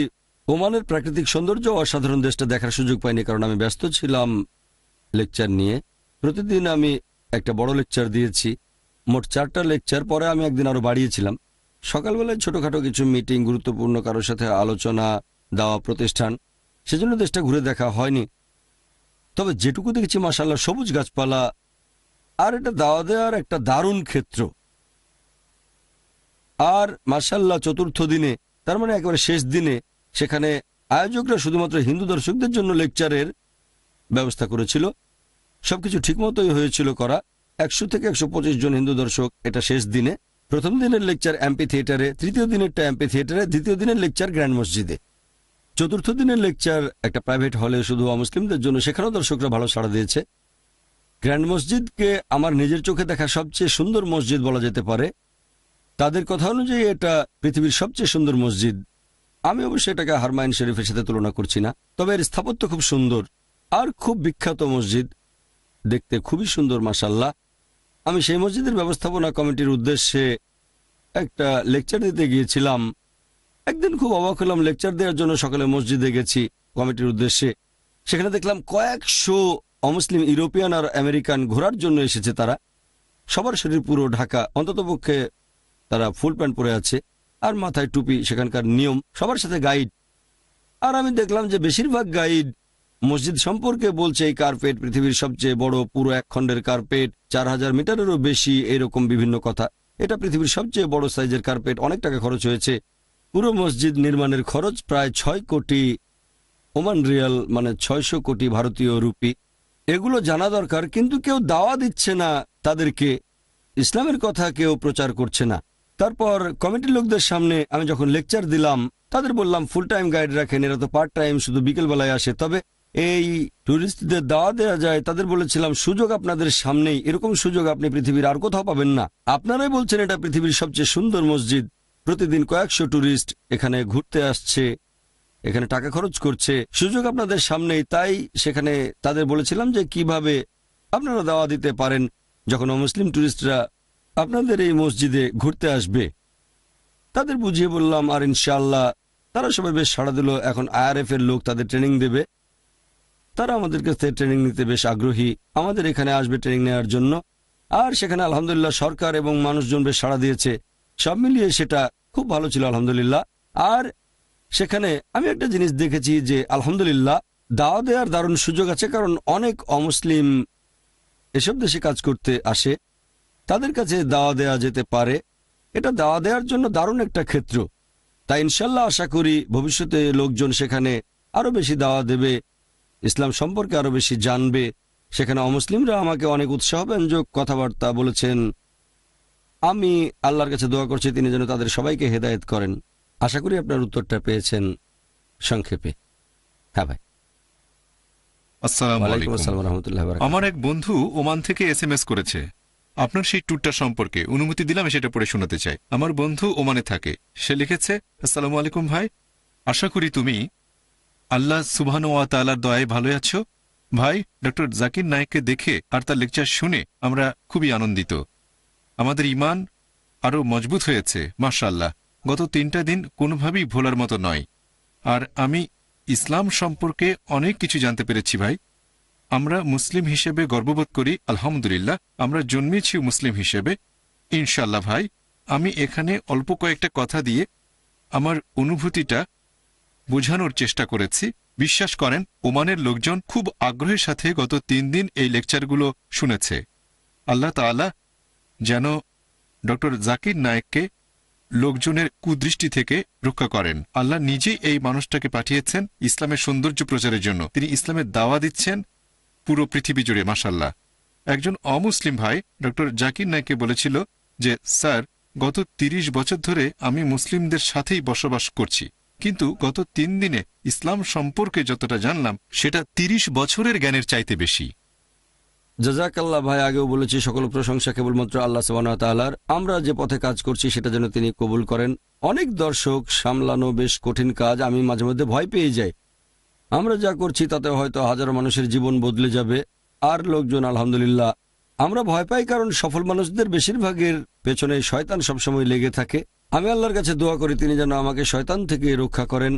ওমানের প্রাকৃতিক সৌন্দর্য অসাধারণ। দেশটা দেখার সুযোগ পাইনি কারণ আমি ব্যস্ত ছিলাম লেকচার নিয়ে। প্রতিদিন আমি একটা বড় লেকচার দিয়েছি, মোট 4টা লেকচার। পরে আমি একদিন আরও বাড়িয়েছিলাম। সকালবেলায় ছোটোখাটো কিছু মিটিং, গুরুত্বপূর্ণ কারোর সাথে আলোচনা, দেওয়া প্রতিষ্ঠান, সেজন্য দেশটা ঘুরে দেখা হয়নি। তবে যেটুকু দেখেছি মাশাআল্লাহ সবুজ গাছপালা, আর এটা দাওয়া দেওয়ার একটা দারুণ ক্ষেত্র। আর মাশাআল্লাহ 4র্থ দিনে, তার মানে একেবারে শেষ দিনে, সেখানে আয়োজকরা শুধুমাত্র হিন্দু দর্শকদের জন্য লেকচারের ব্যবস্থা করেছিল। সবকিছু ঠিকমতোই হয়েছিল করা। 100 থেকে 125 জন হিন্দু দর্শক এটা শেষ দিনে। প্রথম দিনের লেকচার অ্যাম্পি থিয়েটারে, তৃতীয় দিনেরটা অ্যাম্পি থিয়েটারে, দ্বিতীয় দিনের লেকচার গ্র্যান্ড মসজিদে, চতুর্থ দিনের লেকচার একটা প্রাইভেট হলে শুধু অমুসলিমদের জন্য। সেখানেও দর্শকরা ভালো সাড়া দিয়েছে। গ্র্যান্ড মসজিদকে আমার নিজের চোখে দেখা সবচেয়ে সুন্দর মসজিদ বলা যেতে পারে। তাদের কথা অনুযায়ী এটা পৃথিবীর সবচেয়ে সুন্দর মসজিদ। আমি অবশ্যই এটাকে হারমাইন শরীফের সাথে তুলনা করছি না, তবে এর স্থাপত্য খুব সুন্দর আর খুব বিখ্যাত মসজিদ, দেখতে খুবই সুন্দর মাশাআল্লাহ। আমি সেই মসজিদের ব্যবস্থাপনা কমিটির উদ্দেশ্যে একটা লেকচার দিতে গিয়েছিলাম। একদিন খুব অবাক হলাম, লেকচার দেওয়ার জন্য সকালে মসজিদে গেছি কমিটির উদ্দেশ্যে। সেখানে দেখলাম কয়েকশো অমুসলিম ইউরোপিয়ান আর আমেরিকান ঘোরার জন্য এসেছে। তারা সবার শরীর পুরো ঢাকা, অন্ততপক্ষে তারা ফুল প্যান্ট পরে আছে আর মাথায় টুপি, সেখানকার নিয়ম, সবার সাথে গাইড। আর আমি দেখলাম যে বেশিরভাগ গাইড মসজিদ সম্পর্কে বলছে এই কার্পেট পৃথিবীর সবচেয়ে বড়, পুরো 1 খণ্ডের কার্পেট, 4000 মিটারেরও বেশি, এরকম বিভিন্ন কথা। এটা পৃথিবীর সবচেয়ে বড় সাইজের কার্পেট, অনেক টাকা খরচ হয়েছে। পুরো মসজিদ নির্মাণের খরচ প্রায় 6 কোটি ওমান রিয়াল, মানে 600 কোটি ভারতীয় রুপি। এগুলো জানা দরকার, কিন্তু কেউ দাওয়া দিচ্ছে না তাদেরকে, ইসলামের কথা কেউ প্রচার করছে না। তারপর কমিটির লোকদের সামনে আমি যখন লেকচার দিলাম, তাদের বললাম ফুল টাইম গাইড রাখেন, এরা তো পার্ট টাইম, শুধু বিকেলবেলায় আসে। তবে এই ট্যুরিস্টদের দাওয়া দেওয়া যায়। তাদের বলেছিলাম সুযোগ আপনাদের সামনেই, এরকম সুযোগ আপনি পৃথিবীর আর কোথাও পাবেন না। আপনারাই বলছেন এটা পৃথিবীর সবচেয়ে সুন্দর মসজিদ, প্রতিদিন কয়েকশো ট্যুরিস্ট এখানে ঘুরতে আসছে, এখানে টাকা খরচ করছে, সুযোগ আপনাদের সামনেই। তাই সেখানে তাদের বলেছিলাম যে কিভাবে আপনারা দাওয়া দিতে পারেন যখন অমুসলিম ট্যুরিস্টরা আপনাদের এই মসজিদে ঘুরতে আসবে। তাদের বুঝিয়ে বললাম, আর ইনশাআল্লাহ তারা সবাই বেশ সাড়া দিল। এখন IRF এর লোক তাদের ট্রেনিং দেবে। তারা আমাদের কাছ থেকে ট্রেনিং নিতে বেশ আগ্রহী, আমাদের এখানে আসবে ট্রেনিং নেওয়ার জন্য। আর সেখানে আলহামদুলিল্লাহ সরকার এবং মানুষজন বেশ সাড়া দিয়েছে। সব মিলিয়ে সেটা খুব ভালো ছিল আলহামদুলিল্লাহ। আর সেখানে আমি একটা জিনিস দেখেছি যে আলহামদুলিল্লাহ দাওয়া দেওয়ার দারুণ সুযোগ আছে, কারণ অনেক অমুসলিম এসব দেশে কাজ করতে আসে, তাদের কাছে দাওয়া দেওয়া যেতে পারে। এটা দাওয়া দেওয়ার জন্য দারুণ একটা ক্ষেত্র। তাই ইনশাল্লাহ আশা করি ভবিষ্যতে লোকজন সেখানে আরো বেশি দাওয়া দেবে, ইসলাম সম্পর্কে আরো বেশি জানবে। সেখানে অমুসলিমরা আমাকে অনেক উৎসাহব্যঞ্জক কথাবার্তা বলেছেন। আমি আল্লাহর কাছে দোয়া করছি তিনি যেন তাদের সবাইকে হেদায়েত করেন। আশা করি আপনার উত্তরটা পেয়েছেন সংক্ষেপে। হ্যাঁ ভাই। আসসালামু ওয়ালাইকুম আলাইকুম। আসসালাম ওয়া রাহমাতুল্লাহি ওয়া বারাকাতুহু। আমার এক বন্ধু ওমান থেকে SMS করেছে। আপনার সেই ট্যুরটা সম্পর্কে অনুমতি দিলাম, সেটা পড়ে শোনাতে চাই। আমার বন্ধু ওমানে থাকে। সে লিখেছে, আসসালামু আলাইকুম ভাই, আশা করি তুমি আল্লাহ সুবহানাহু ওয়া তাআলার দয়ায় ভালো আছো। ভাই, ডক্টর জাকির নায়েককে দেখে আর তার লেকচার শুনে আমরা খুবই আনন্দিত। আমাদের ঈমান আরও মজবুত হয়েছে মাশাআল্লাহ। গত 3টা দিন কোনোভাবেই ভোলার মতো নয়। আর আমি ইসলাম সম্পর্কে অনেক কিছু জানতে পেরেছি ভাই। আমরা মুসলিম হিসেবে গর্ববোধ করি আলহামদুলিল্লাহ। আমরা জন্মেছি মুসলিম হিসেবে ইনশাআল্লাহ। ভাই, আমি এখানে অল্প কয়েকটা কথা দিয়ে আমার অনুভূতিটা বোঝানোর চেষ্টা করেছি। বিশ্বাস করেন, ওমানের লোকজন খুব আগ্রহের সাথে গত 3 দিন এই লেকচারগুলো শুনেছে। আল্লাহ তাআলা যেন ডক্টর জাকির নায়েককে লোকজনের কুদৃষ্টি থেকে রক্ষা করেন। আল্লাহ নিজেই এই মানুষটাকে পাঠিয়েছেন ইসলামের সৌন্দর্য প্রচারের জন্য। তিনি ইসলামের দাওয়া দিচ্ছেন পুরো পৃথিবী জুড়ে মাশাআল্লাহ। একজন অমুসলিম ভাই ডক্টর জাকির নায়েককে বলেছিল যে, স্যার, গত 30 বছর ধরে আমি মুসলিমদের সাথেই বসবাস করছি। কিন্তু গত 3 দিনে ইসলাম সম্পর্কে যতটা জানলাম সেটা 30 বছরের জ্ঞানের চাইতে বেশি। জাযাকাল্লাহ ভাই, আগেও বলেছি সকল প্রশংসা কেবলমাত্র আল্লাহ সুবহানাহু ওয়া তাআলার। আমরা যে পথে কাজ করছি সেটা যেন তিনি কবুল করেন। অনেক দর্শক সামলানো বেশ কঠিন কাজ, আমি মাঝে মধ্যে ভয় পেয়ে যাই। আমরা যা করছি তাতে হয়তো হাজারো মানুষের জীবন বদলে যাবে, আর লোকজন আলহামদুলিল্লাহ। আমরা ভয় পাই কারণ সফল মানুষদের বেশিরভাগের পেছনে শয়তান সবসময় লেগে থাকে। আমি আল্লাহর কাছে দোয়া করি তিনি যেন আমাকে শয়তান থেকে রক্ষা করেন,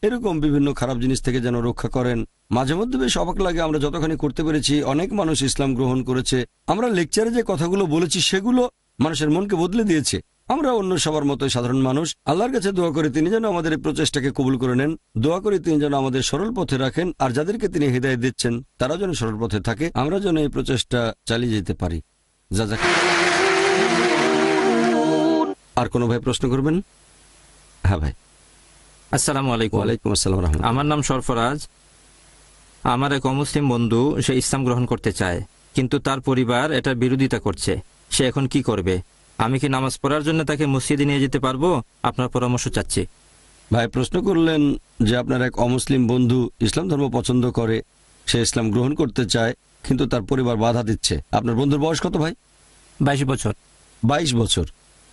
এরকম বিভিন্ন খারাপ জিনিস থেকে যেন রক্ষা করেন। মাঝে মধ্যে বেশ অবাক লাগে, আমরা যতখানি করতে পেরেছি অনেক মানুষ ইসলাম গ্রহণ করেছে। আমরা লেকচারে যে কথাগুলো বলেছি সেগুলো মানুষের মনকে বদলে দিয়েছে। আমরা অন্য সবার মতোই সাধারণ মানুষ। আল্লাহর কাছে দোয়া করি তিনি যেন আমাদের এই প্রচেষ্টাকে কবুল করে নেন। দোয়া করি তিনি যেন আমাদের সরল পথে রাখেন, আর যাদেরকে তিনি হিদায়াত দিচ্ছেন তারা যেন সরল পথে থাকে, আমরা যেন এই প্রচেষ্টা চালিয়ে যেতে পারি। আর কোনো ভাই প্রশ্ন করবেন? হ্যাঁ ভাই। আসসালামু আলাইকুম। ওয়ালাইকুম আসসালাম রাহমাতুল্লাহ। আমার নাম সরফরাজ। আমার এক অমুসলিম বন্ধু, সে ইসলাম গ্রহণ করতে চায়, কিন্তু তার পরিবার এটার বিরোধিতা করছে। সে এখন কি করবে? আমি কি নামাজ পড়ার জন্য তাকে মসজিদে নিয়ে যেতে পারবো? আপনার পরামর্শ চাচ্ছি। ভাই প্রশ্ন করলেন যে আপনার এক অমুসলিম বন্ধু ইসলাম ধর্ম পছন্দ করে, সে ইসলাম গ্রহণ করতে চায় কিন্তু তার পরিবার বাধা দিচ্ছে। আপনার বন্ধুর বয়স কত ভাই? 22 বছর। 22 বছর।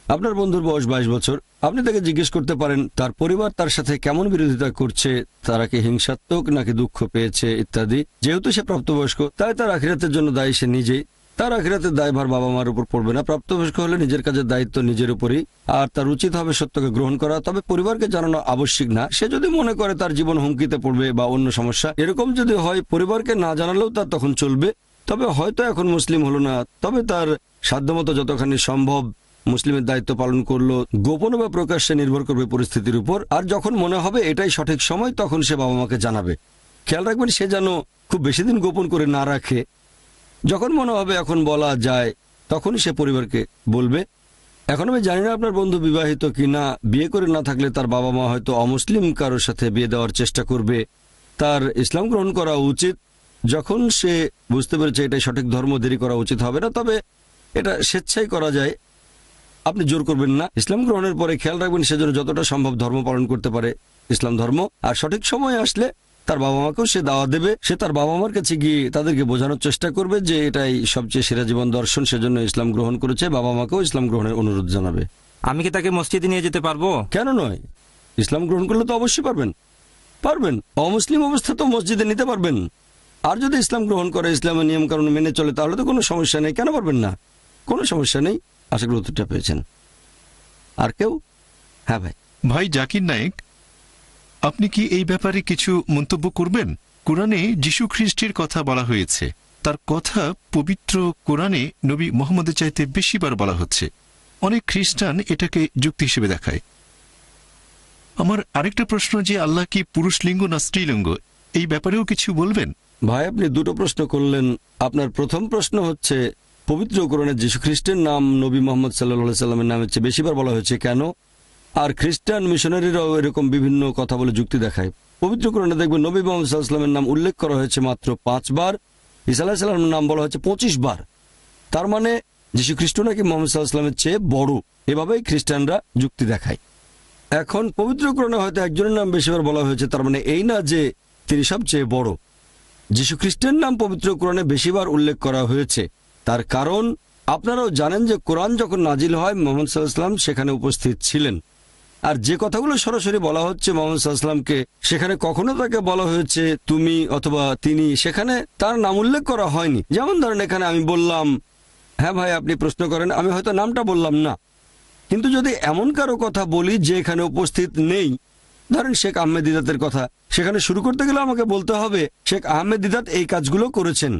আপনার বন্ধুর বয়স 22 বছর। আপনি তাকে জিজ্ঞেস করতে পারেন তার পরিবার তার সাথে কেমন বিরোধিতা করছে, তারা কি হিংসাত্মক নাকি দুঃখ পেয়েছে ইত্যাদি। যেহেতু সে প্রাপ্তবয়স্ক তাই তার আখিরাতের জন্য দায়ী সে নিজেই। তার আখিরাতের দায়ভার বাবা মার উপর পড়বে না। প্রাপ্তবয়স্ক হলে নিজের কাজের দায়িত্ব নিজের উপরই, আর তার উচিত হবে সত্যকে গ্রহণ করা। তবে পরিবারকে জানানো আবশ্যিক না। সে যদি মনে করে তার জীবন হুমকিতে পড়বে বা অন্য সমস্যা এরকম যদি হয়, পরিবারকে না জানালেও তার তখন চলবে। তবে হয়তো এখন মুসলিম হলো না, তবে তার সাধ্যমতো যতখানি সম্ভব মুসলিমের দায়িত্ব পালন করলো। গোপন বা প্রকাশ্যে নির্ভর করবে পরিস্থিতির উপর। আর যখন মনে হবে এটাই সঠিক সময় তখন সে বাবা মাকে জানাবে। খেয়াল রাখবেন সে যেন খুব বেশি দিন গোপন করে না রাখে। যখন মনে হবে এখন বলা যায় তখনই সে পরিবারকে বলবে। এখন আমি জানি না আপনার বন্ধু বিবাহিত কিনা। বিয়ে করে না থাকলে তার বাবা মা হয়তো অমুসলিম কারোর সাথে বিয়ে দেওয়ার চেষ্টা করবে। তার ইসলাম গ্রহণ করা উচিত যখন সে বুঝতে পেরেছে এটাই সঠিক ধর্ম। দেরি করা উচিত হবে না, তবে এটা স্বেচ্ছায় করা যায়। আপনি জোর করবেন না। ইসলাম গ্রহণের পরে খেয়াল রাখবেন সে যেন যতটা সম্ভব ধর্ম পালন করতে পারে, ইসলাম ধর্ম। আর সঠিক সময় আসলে তার বাবা মাকেও সে দাওয়াত দেবে। সে তার বাবা মার কাছে গিয়ে তাদেরকে বোঝানোর চেষ্টা করবে যে এটাই সবচেয়ে সেরা জীবন দর্শন, সেজন্য ইসলাম গ্রহণ করেছে। বাবা মাকেও ইসলাম গ্রহণের অনুরোধ জানাবে। আমি কি তাকে মসজিদে নিয়ে যেতে পারবো? কেন নয়? ইসলাম গ্রহণ করলে তো অবশ্যই পারবেন। অমুসলিম অবস্থা তো মসজিদে নিতে পারবেন। আর যদি ইসলাম গ্রহণ করে, ইসলামের নিয়ম কানুন মেনে চলে, তাহলে তো কোনো সমস্যা নেই। কেন পারবেন না? কোনো সমস্যা নেই। আশা করি উত্তরটা পেয়েছেন। আর কেউ? হ্যাঁ ভাই। ভাই জাকির নায়েক, আপনি কি এই ব্যাপারে কিছু মন্তব্য করবেন? কোরআনে যীশু খ্রিস্টের কথা বলা হয়েছে, তার কথা পবিত্র কোরআনে নবী মুহাম্মদের চাইতে বেশিবার বলা হচ্ছে। অনেক খ্রিস্টান এটাকে যুক্তি হিসেবে দেখায়। আমার আরেকটা প্রশ্ন যে আল্লাহ কি পুরুষ লিঙ্গ না স্ত্রীলিঙ্গ, এই ব্যাপারেও কিছু বলবেন? ভাই আপনি দুটো প্রশ্ন করলেন। আপনার প্রথম প্রশ্ন হচ্ছে পবিত্র কোরআনে যীশু খ্রিস্টের নাম নবী মোহাম্মদ সাল্লাল্লাহু সাল্লামের নামের চেয়ে বেশিবার বলা হয়েছে কেন? আর খ্রিস্টান মিশনারিরাও এরকম বিভিন্ন কথা বলে যুক্তি দেখায়। পবিত্র কোরআনে দেখবেন নবী মোহাম্মদ সাল্লাল্লাহু আলাইহি ওয়াসাল্লামের নাম উল্লেখ করা হয়েছে মাত্র 5 বার, ঈসা আলাইহিস সালামের নাম বলা হয়েছে 25 বার। তার মানে যীশু খ্রিস্ট নাকি মোহাম্মদ সাল্লাল্লাহু আলাইহি ওয়াসাল্লামের চেয়ে বড়। এভাবেই খ্রিস্টানরা যুক্তি দেখায়। এখন পবিত্র কোরআনে হয়তো একজনের নাম বেশিবার বলা হয়েছে, তার মানে এই না যে তিনি সবচেয়ে বড়। যীশু খ্রিস্টের নাম পবিত্র কোরআনে বেশিবার উল্লেখ করা হয়েছে। তার কারণ আপনারাও জানেন যে কোরআন যখন নাজিল হয় মুহাম্মদ সাল্লাল্লাহু আলাইহি ওয়াসাল্লাম সেখানে উপস্থিত ছিলেন। আর যে কথাগুলো সরাসরি বলা হচ্ছে মুহাম্মদ সাল্লাল্লাহু আলাইহি ওয়াসাল্লামকে, সেখানে কখনো তাকে বলা হয়েছে তুমি অথবা তিনি, সেখানে তার নাম উল্লেখ করা হয়নি। যেমন ধরেন এখানে আমি বললাম হ্যাঁ ভাই আপনি প্রশ্ন করেন, আমি হয়তো নামটা বললাম না, কিন্তু যদি এমন কারো কথা বলি যে এখানে উপস্থিত নেই, ধরেন শেখ আহমেদ দিদাতের কথা, সেখানে শুরু করতে গেলে আমাকে বলতে হবে শেখ আহমেদ দিদাত এই কাজগুলো করেছেন,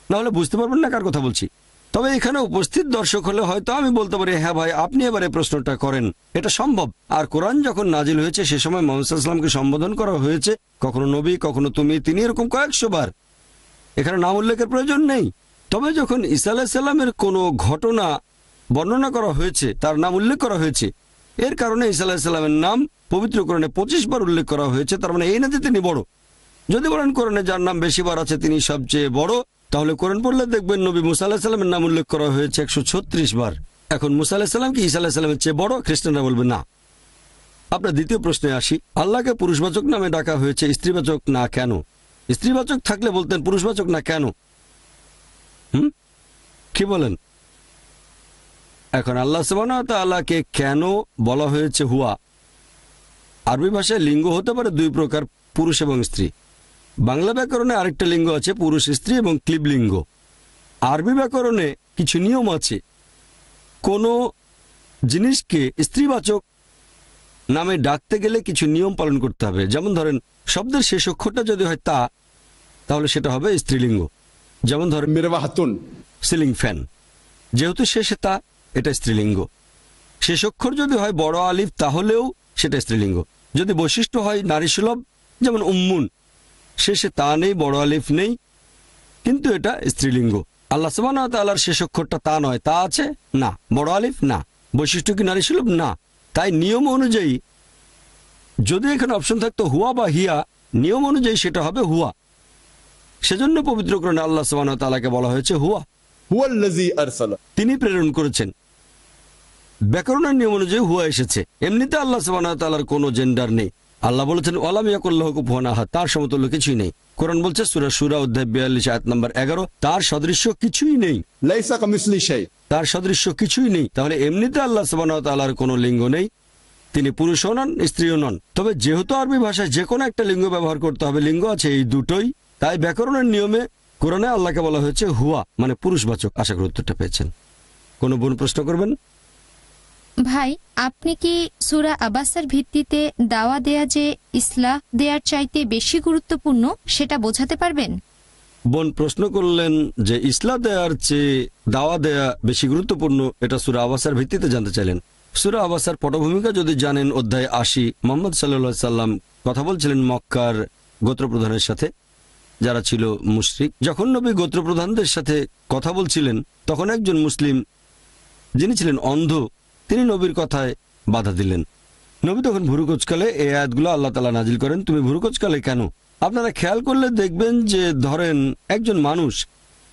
নাহলে বুঝতে পারবেন না কার কথা বলছি। তবে এখানে উপস্থিত দর্শক হলে হয়তো আমি বলতে পারি হ্যাঁ ভাই আপনি এবারে প্রশ্নটা করেন, এটা সম্ভব। আর কোরআন যখন নাজিল হয়েছে সে সময় মুহাম্মদ সাল্লাল্লাহু আলাইহি ওয়াসাল্লামকে সম্বোধন করা হয়েছে, কখনো নবী কখনো তুমি, তিনি, এরকম কয়েকশো বার। এখানে নাম উল্লেখের প্রয়োজন নেই। তবে যখন ঈসা আলাইহিস সালামের কোনো ঘটনা বর্ণনা করা হয়েছে, তার নাম উল্লেখ করা হয়েছে, এর কারণে ঈসা আলাইহিস সালামের নাম পবিত্র কোরআনে 25 বার উল্লেখ করা হয়েছে। তার মানে এই না যে তিনি বড়। যদি বলেন কোরআনে যার নাম বেশি বার আছে তিনি সবচেয়ে বড়, তাহলে কোরআন পড়লে দেখবেন নবী মুসা আলাইহিস সালামের নাম উল্লেখ করা হয়েছে 136 বার। এখন মুসা আলাইহিস সালাম কি ঈসা আলাইহিস সালামের চেয়ে বড়? খ্রিস্টানরা বলবে না। আপনার দ্বিতীয় প্রশ্নে আসি, আল্লাহকে পুরুষবাচক নামে ডাকা হয়েছে, স্ত্রীবাচক না কেন? স্ত্রীবাচক থাকলে বলতেন পুরুষবাচক না কেন? কি বলেন? এখন আল্লাহ সুবহানাহু ওয়া তাআলাকে কেন বলা হয়েছে হুয়া? আরবি ভাষায় লিঙ্গ হতে পারে দুই প্রকার, পুরুষ এবং স্ত্রী। বাংলা ব্যাকরণে আরেকটা লিঙ্গ আছে, পুরুষ স্ত্রী এবং ক্লিবলিঙ্গ। আরবি ব্যাকরণে কিছু নিয়ম আছে, কোনো জিনিসকে স্ত্রীবাচক নামে ডাকতে গেলে কিছু নিয়ম পালন করতে হবে। যেমন ধরেন, শব্দের শেষ অক্ষরটা যদি হয় তা, তাহলে সেটা হবে স্ত্রীলিঙ্গ। যেমন ধরেন মিরওয়াহাতুন, সিলিং ফ্যান, যেহেতু শেষে তা, এটা স্ত্রীলিঙ্গ। শেষ অক্ষর যদি হয় বড় আলিফ, তাহলেও সেটা স্ত্রীলিঙ্গ। যদি বৈশিষ্ট্য হয় নারীসুলভ, যেমন উম্মুন, শেষে তা নেই, বড় আলিফ নেই, কিন্তু এটা স্ত্রীলিঙ্গ। আল্লাহ সুবহানাহু ওয়া তাআলার শেষ অক্ষরটা তা নয়, তা আছে না, বড় আলিফ না, বৈশিষ্ট্য কি নারীসুলভ না। তাই নিয়ম অনুযায়ী যদি এখানে অপশন থাকতো হুয়া বা হিয়া, নিয়ম অনুযায়ী সেটা হবে হুয়া। সেজন্য পবিত্র কোরআনে আল্লাহ সুবহানাহু ওয়া তাআলাকে বলা হয়েছে হুয়া, হুয়াল্লাযী আরসালা, তিনি প্রেরণ করেছেন। ব্যাকরণের নিয়ম অনুযায়ী হুয়া এসেছে। এমনিতে আল্লাহ সুবহানাহু ওয়া তাআলার কোনো জেন্ডার নেই। আল্লাহ বলেছেন ওয়ালাম ইয়াকুল লাহু কুফুয়ান আহাদ, তার সমতুল্য কিছুই নেই। কোরআন বলছে সূরা শুরা অধ্যায় 42 আয়াত নম্বর 11, তার সদৃশ্য কিছুই নেই, লাইসা কামিসলি শাই, তার সদৃশ্য কিছুই নেই। তাহলে এমনিতে আল্লাহ সুবহানাহু ওয়া তাআলার কোনো লিঙ্গ নেই, তিনি পুরুষও নন, স্ত্রীও নন। তবে যেহেতু আরবি ভাষায় যে কোনো একটা লিঙ্গ ব্যবহার করতে হবে, লিঙ্গ আছে এই দুটোই, তাই ব্যাকরণের নিয়মে কোরআনে আল্লাহকে বলা হয়েছে হুয়া, মানে পুরুষবাচক। আশা করি উত্তরটা পেয়েছেন। কোনো বোন প্রশ্ন করবেন? ভাই, আপনি কি সূরা আবাসের ভিত্তিতে দাওয়া দেয়া যে ইসলাহ দেয়ার চাইতে বেশি গুরুত্বপূর্ণ সেটা বোঝাতে পারবেন? বোন প্রশ্ন করলেন যে ইসলাহ দেয়ার চেয়ে দাওয়া দেয়া বেশি গুরুত্বপূর্ণ, এটা সূরা আবাসের ভিত্তিতে জানতে চাইলেন। সূরা আবাসের পটভূমিকা যদি জানেন, অধ্যায় 80, মুহাম্মদ সাল্লাল্লাহু আলাইহি সাল্লাম কথা বলছিলেন মক্কার গোত্রপ্রধানের সাথে, যারা ছিল মুশরিক। যখন নবী গোত্রপ্রধানদের সাথে কথা বলছিলেন, তখন একজন মুসলিম যিনি ছিলেন অন্ধ, তিনি নবীর কথায় বাধা দিলেন। নবী তখন ভুরু কোঁচকালে এই আয়াতগুলো আল্লাহ তাআলা নাজিল করেন, তুমি ভুরু কোঁচকালে কেন? আপনারা খেয়াল করলে দেখবেন যে ধরেন একজন মানুষ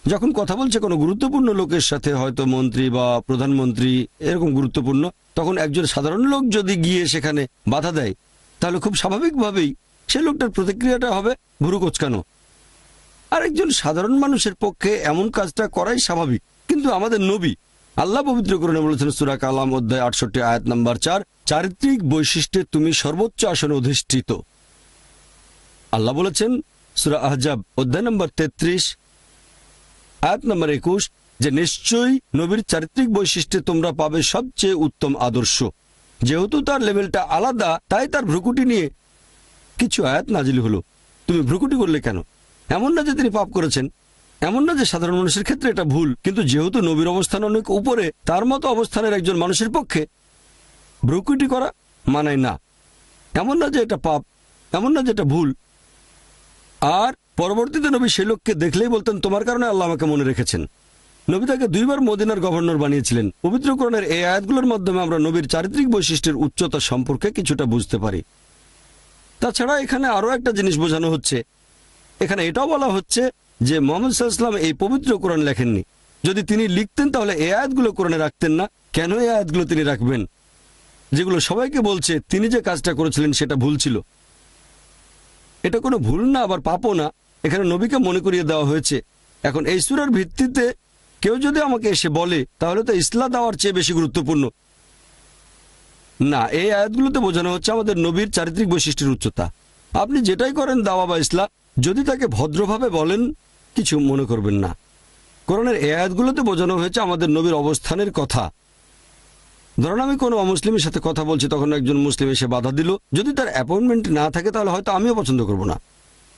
যখন কথা বলছে কোনো গুরুত্বপূর্ণ লোকের সাথে, হয়তো মন্ত্রী বা প্রধানমন্ত্রী, এরকম গুরুত্বপূর্ণ, তখন একজন সাধারণ লোক যদি গিয়ে সেখানে বাধা দেয়, তাহলে খুব স্বাভাবিকভাবেই সে লোকটার প্রতিক্রিয়াটা হবে ভুরু কোঁচকানো। আর একজন সাধারণ মানুষের পক্ষে এমন কাজটা করাই স্বাভাবিক। কিন্তু আমাদের নবী, আল্লাহ পবিত্র কোরআনে বলেছেন সূরা কালাম অধ্যায় 68 আয়াত নম্বর 4, চারিত্রিক বৈশিষ্ট্যে তুমি সর্বোচ্চ আসনে অধিষ্ঠিত। আল্লাহ বলেছেন সূরা আহজাব অধ্যায় নম্বর 33 আয়াত নম্বর 21 যে নিশ্চয়ই নবীর চারিত্রিক বৈশিষ্ট্যে তোমরা পাবে সবচেয়ে উত্তম আদর্শ। যেহেতু তার লেভেলটা আলাদা, তাই তার ভ্রুকুটি নিয়ে কিছু আয়াত নাজিল হলো। তুমি ভ্রুকুটি করলে কেন? এমন না যে তিনি পাপ করেছেন, এমন না যে সাধারণ মানুষের ক্ষেত্রে এটা ভুল, কিন্তু যেহেতু নবীর অবস্থান অনেক উপরে, তার মতো অবস্থানের একজন মানুষের পক্ষে ভ্রুকুটি করা মানায় না। এমন না যে এটা পাপ, এমন না যে এটা ভুল। আর পরবর্তীতে নবী সেই লোককে দেখলেই বলতেন তোমার কারণে আল্লাহ আমাকে মনে রেখেছেন। নবী তাকে 2 বার মদিনার গভর্নর বানিয়েছিলেন। পবিত্র কোরআনের এই আয়াতগুলোর মাধ্যমে আমরা নবীর চারিত্রিক বৈশিষ্ট্যের উচ্চতা সম্পর্কে কিছুটা বুঝতে পারি। তাছাড়া এখানে আরো একটা জিনিস বোঝানো হচ্ছে, এখানে এটাও বলা হচ্ছে যে মুহাম্মদ সাল্লাল্লাহু আলাইহি ওয়াসাল্লাম এই পবিত্র কোরআন লেখেননি। যদি তিনি লিখতেন তাহলে এই আয়াতগুলো কোরআনে রাখতেন না। কেন এই আয়াতগুলো তিনি রাখবেন, যেগুলো সবাইকে বলছে তিনি যে কাজটা করেছিলেন সেটা ভুল ছিল? এটা কোনো ভুল না, আবার পাপও না। এখানে নবীকে মনে করিয়ে দেওয়া হয়েছে। এখন এই সূরার ভিত্তিতে কেউ যদি আমাকে এসে বলে তাহলে তো ইসলাম দেওয়ার চেয়ে বেশি গুরুত্বপূর্ণ, না, এই আয়াতগুলোতে বোঝানো হচ্ছে আমাদের নবীর চারিত্রিক বৈশিষ্ট্যের উচ্চতা। আপনি যেটাই করেন দাওয়া বা ইসলাম, যদি তাকে ভদ্রভাবে বলেন কিছু মনে করবেন না। কোরআনের এই আয়াতগুলোতে বোঝানো হয়েছে আমাদের নবীর অবস্থানের কথা। ধরুন আমি কোনো অমুসলিমের সাথে কথা বলছি, তখন একজন মুসলিম এসে বাধা দিল, যদি তার অ্যাপয়েন্টমেন্ট না থাকে তাহলে হয়তো আমিও পছন্দ করব না।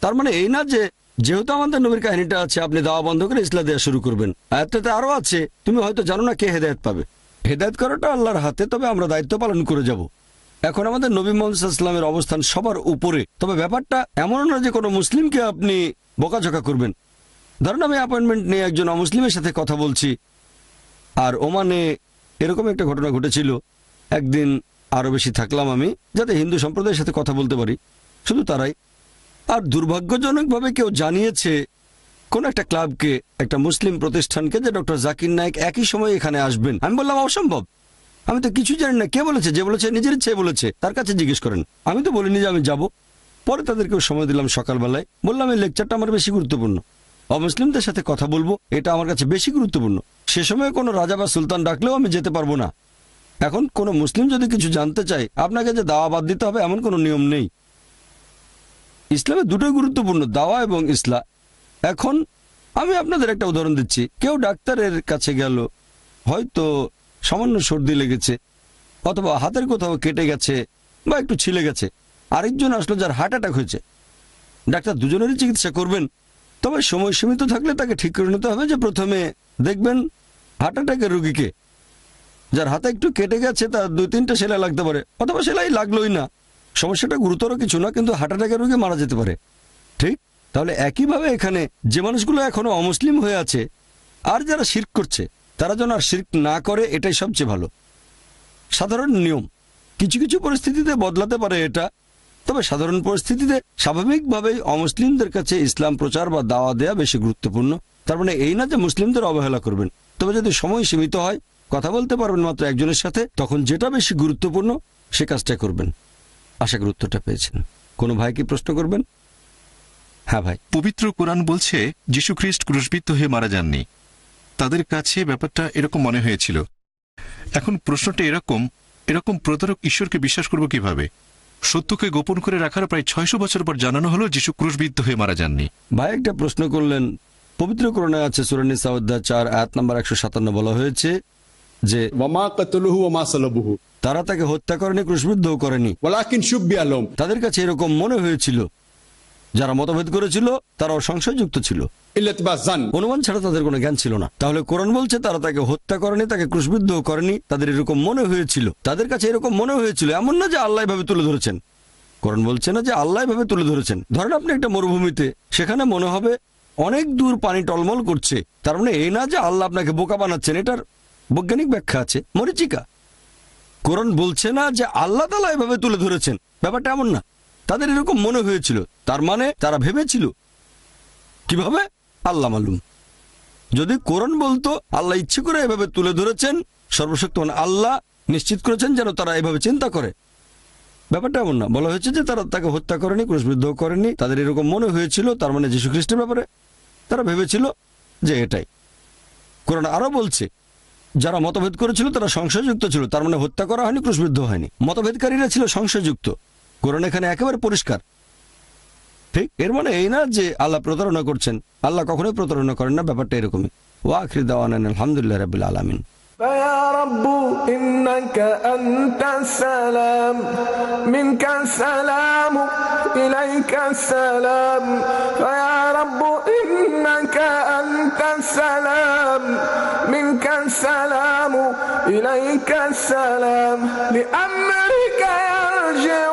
তার মানে এই না যে যেহেতু আমাদের নবীর কাহিনীটা আছে আপনি দাওয়া বন্ধ করে ইসলাম দেওয়া শুরু করবেন। আয়াতটাতে আরো আছে, তুমি হয়তো জানো না কে হেদায়েত পাবে। হেদায়েত করাটা আল্লাহর হাতে, তবে আমরা দায়িত্ব পালন করে যাব। এখন আমাদের নবী মুহাম্মদ সাল্লাল্লাহু আলাইহি ওয়াসাল্লামের অবস্থান সবার উপরে, তবে ব্যাপারটা এমন না যে কোনো মুসলিমকে আপনি বকাঝকা করবেন। ধরুন আমি অ্যাপয়েন্টমেন্ট নিয়ে একজন অমুসলিমের সাথে কথা বলছি, আর ওমানে এরকম একটা ঘটনা ঘটেছিল। একদিন আরো বেশি থাকলাম আমি, যাতে হিন্দু সম্প্রদায়ের সাথে কথা বলতে পারি, শুধু তারাই। আর দুর্ভাগ্যজনকভাবে কেউ জানিয়েছে কোন একটা ক্লাবকে, একটা মুসলিম প্রতিষ্ঠানকে, যে ডক্টর জাকির নায়েক একই সময় এখানে আসবেন। আমি বললাম অসম্ভব, আমি তো কিছু জানি না। কে বলেছে? যে বলেছে নিজের ইচ্ছে বলেছে, তার কাছে জিজ্ঞেস করেন। আমি তো বলিনি যে আমি যাব। পরে তাদেরকেও সময় দিলাম, সকালবেলায় বললাম এই লেকচারটা আমার বেশি গুরুত্বপূর্ণ, অমুসলিমদের সাথে কথা বলবো, এটা আমার কাছে বেশি গুরুত্বপূর্ণ। সে সময় কোনো রাজা বা সুলতান ডাকলেও আমি যেতে পারবো না। এখন কোনো মুসলিম যদি কিছু জানতে চায়, আপনাকে যে দাওয়া বাদ দিতে হবে এমন কোনো নিয়ম নেই। ইসলামে দুটোই গুরুত্বপূর্ণ, দাওয়া এবং ইসলাম। এখন আমি আপনাদের একটা উদাহরণ দিচ্ছি। কেউ ডাক্তারের কাছে গেল, হয়তো সামান্য সর্দি লেগেছে, অথবা হাতের কোথাও কেটে গেছে বা একটু ছিলে গেছে। আরেকজন আসলো যার হার্ট অ্যাটাক হয়েছে। ডাক্তার দুজনেরই চিকিৎসা করবেন, তবে সময় সীমিত থাকলে তাকে ঠিক করে নিতে হবে যে প্রথমে দেখবেন হার্ট অ্যাটাকের রোগীকে, যার হাতে একটু কেটে গেছে, তার 2-3টা সেলাই লাগতে পারে, অথবা সেলাই লাগলোই না, সমস্যাটা গুরুতর কিছু না, কিন্তু হার্ট অ্যাটাকের রোগী মারা যেতে পারে। ঠিক তাহলে একইভাবে এখানে যে মানুষগুলো এখনো অমুসলিম হয়ে আছে আর যারা শিরক করছে, তারা যেন আর শিরক না করে, এটাই সবচেয়ে ভালো। সাধারণ নিয়ম কিছু কিছু পরিস্থিতিতে বদলাতে পারে এটা, তবে সাধারণ পরিস্থিতিতে স্বাভাবিকভাবেই অমুসলিমদের কাছে ইসলাম প্রচার বা দাওয়া দেয়া বেশি গুরুত্বপূর্ণ। তার মানে এই না যে মুসলিমদের অবহেলা করবেন, তবে যদি সময় সীমিত হয়, কথা বলতে পারবেন মাত্র একজনের সাথে, তখন যেটা বেশি গুরুত্বপূর্ণ সে কাজটা করবেন। আশা করি উত্তরটা পেয়েছেন। কোনো ভাই কি প্রশ্ন করবেন? হ্যাঁ ভাই। পবিত্র কোরআন বলছে যীশু খ্রিস্ট ক্রুশবিদ্ধ হয়ে মারা যাননি। তাদের কাছে ব্যাপারটা এরকম মনে হয়েছিল। এখন প্রশ্নটা এরকম প্রতারক ঈশ্বরকে বিশ্বাস করব কিভাবে? সত্যকে গোপন করে রাখার প্রায় 600 বছর পর জানানো হলো যীশু ক্রুশবিদ্ধ হয়ে মারা যাননি। ভাই একটা প্রশ্ন করলেন। পবিত্র কোরআনে আছে সূরা নিসা অধ্যায় 4 আয়াত নাম্বার 157 বলা হয়েছে যে ওয়ামা কাতালুহু ওয়ামা সালাবুহু, তারা তাকে হত্যা করেনি, ক্রুশবিদ্ধও করেনি, ওয়ালাকিন শুব্বিয়া লাহুম, তাদের কাছে এরকম মনে হয়েছিল। যারা মতভেদ করেছিল তারাও সংশয়যুক্ত ছিল, ইল্লাতিবা জান, অনুমান ছাড়া তাদের কোনো জ্ঞান ছিল না। তাহলে কোরআন বলছে তারা তাকে হত্যা করেনি, তাকে ক্রুশবিদ্ধও করেনি, তাদের এরকম মনে হয়েছিল। তাদের কাছে এরকম মনে হয়েছিল, এমন না যে আল্লাহ ভাবে তুলে ধরেছেন। কোরআন বলছে না যে আল্লাহ ভাবে তুলে ধরেছেন। ধরেন আপনি একটা মরুভূমিতে, সেখানে মনে হবে অনেক দূর পানি টলমল করছে, তার মানে এই না যে আল্লাহ আপনাকে বোকা বানাচ্ছেন। এটার বৈজ্ঞানিক ব্যাখ্যা আছে, মরিচিকা। কোরআন বলছে না যে আল্লাহ তাআলা এভাবে তুলে ধরেছেন, ব্যাপারটা এমন না। তাদের এরকম মনে হয়েছিল, তার মানে তারা ভেবেছিল। কিভাবে? আল্লাহ মালুম। যদি কোরআন বলতো আল্লাহ ইচ্ছে করে এভাবে তুলে ধরেছেন, সর্বশক্তিমান আল্লাহ নিশ্চিত করেছেন যেন তারা এভাবে চিন্তা করে, ব্যাপারটা এমন না। বলা হয়েছে যে তারা তাকে হত্যা করেনি, ক্রুশবিদ্ধ করেনি, তাদের এরকম মনে হয়েছিল, তার মানে যীশু খ্রিস্টের ব্যাপারে তারা ভেবেছিল যে এটাই। কোরআন আরো বলছে যারা মতভেদ করেছিল তারা সংশয়যুক্ত ছিল, তার মানে হত্যা করা হয়নি, ক্রুশবিদ্ধ হয়নি, মতভেদকারীরা ছিল সংশয়যুক্ত। কোরআন এখানে একেবারে পরিষ্কার। ঠিক এর মানে এই না যে আল্লাহ প্রতারণা করছেন, আল্লাহ কখনোই প্রতারণা করেন না, ব্যাপারটা এরকমই। ওয়া আখির দাওয়ানা আলহামদুলিল্লাহি রাব্বিল আলামিন। فيا رب إنك أنت السلام منك السلام إليك السلام فيا رب إنك أنت السلام منك السلام إليك السلام لأمرك يرجع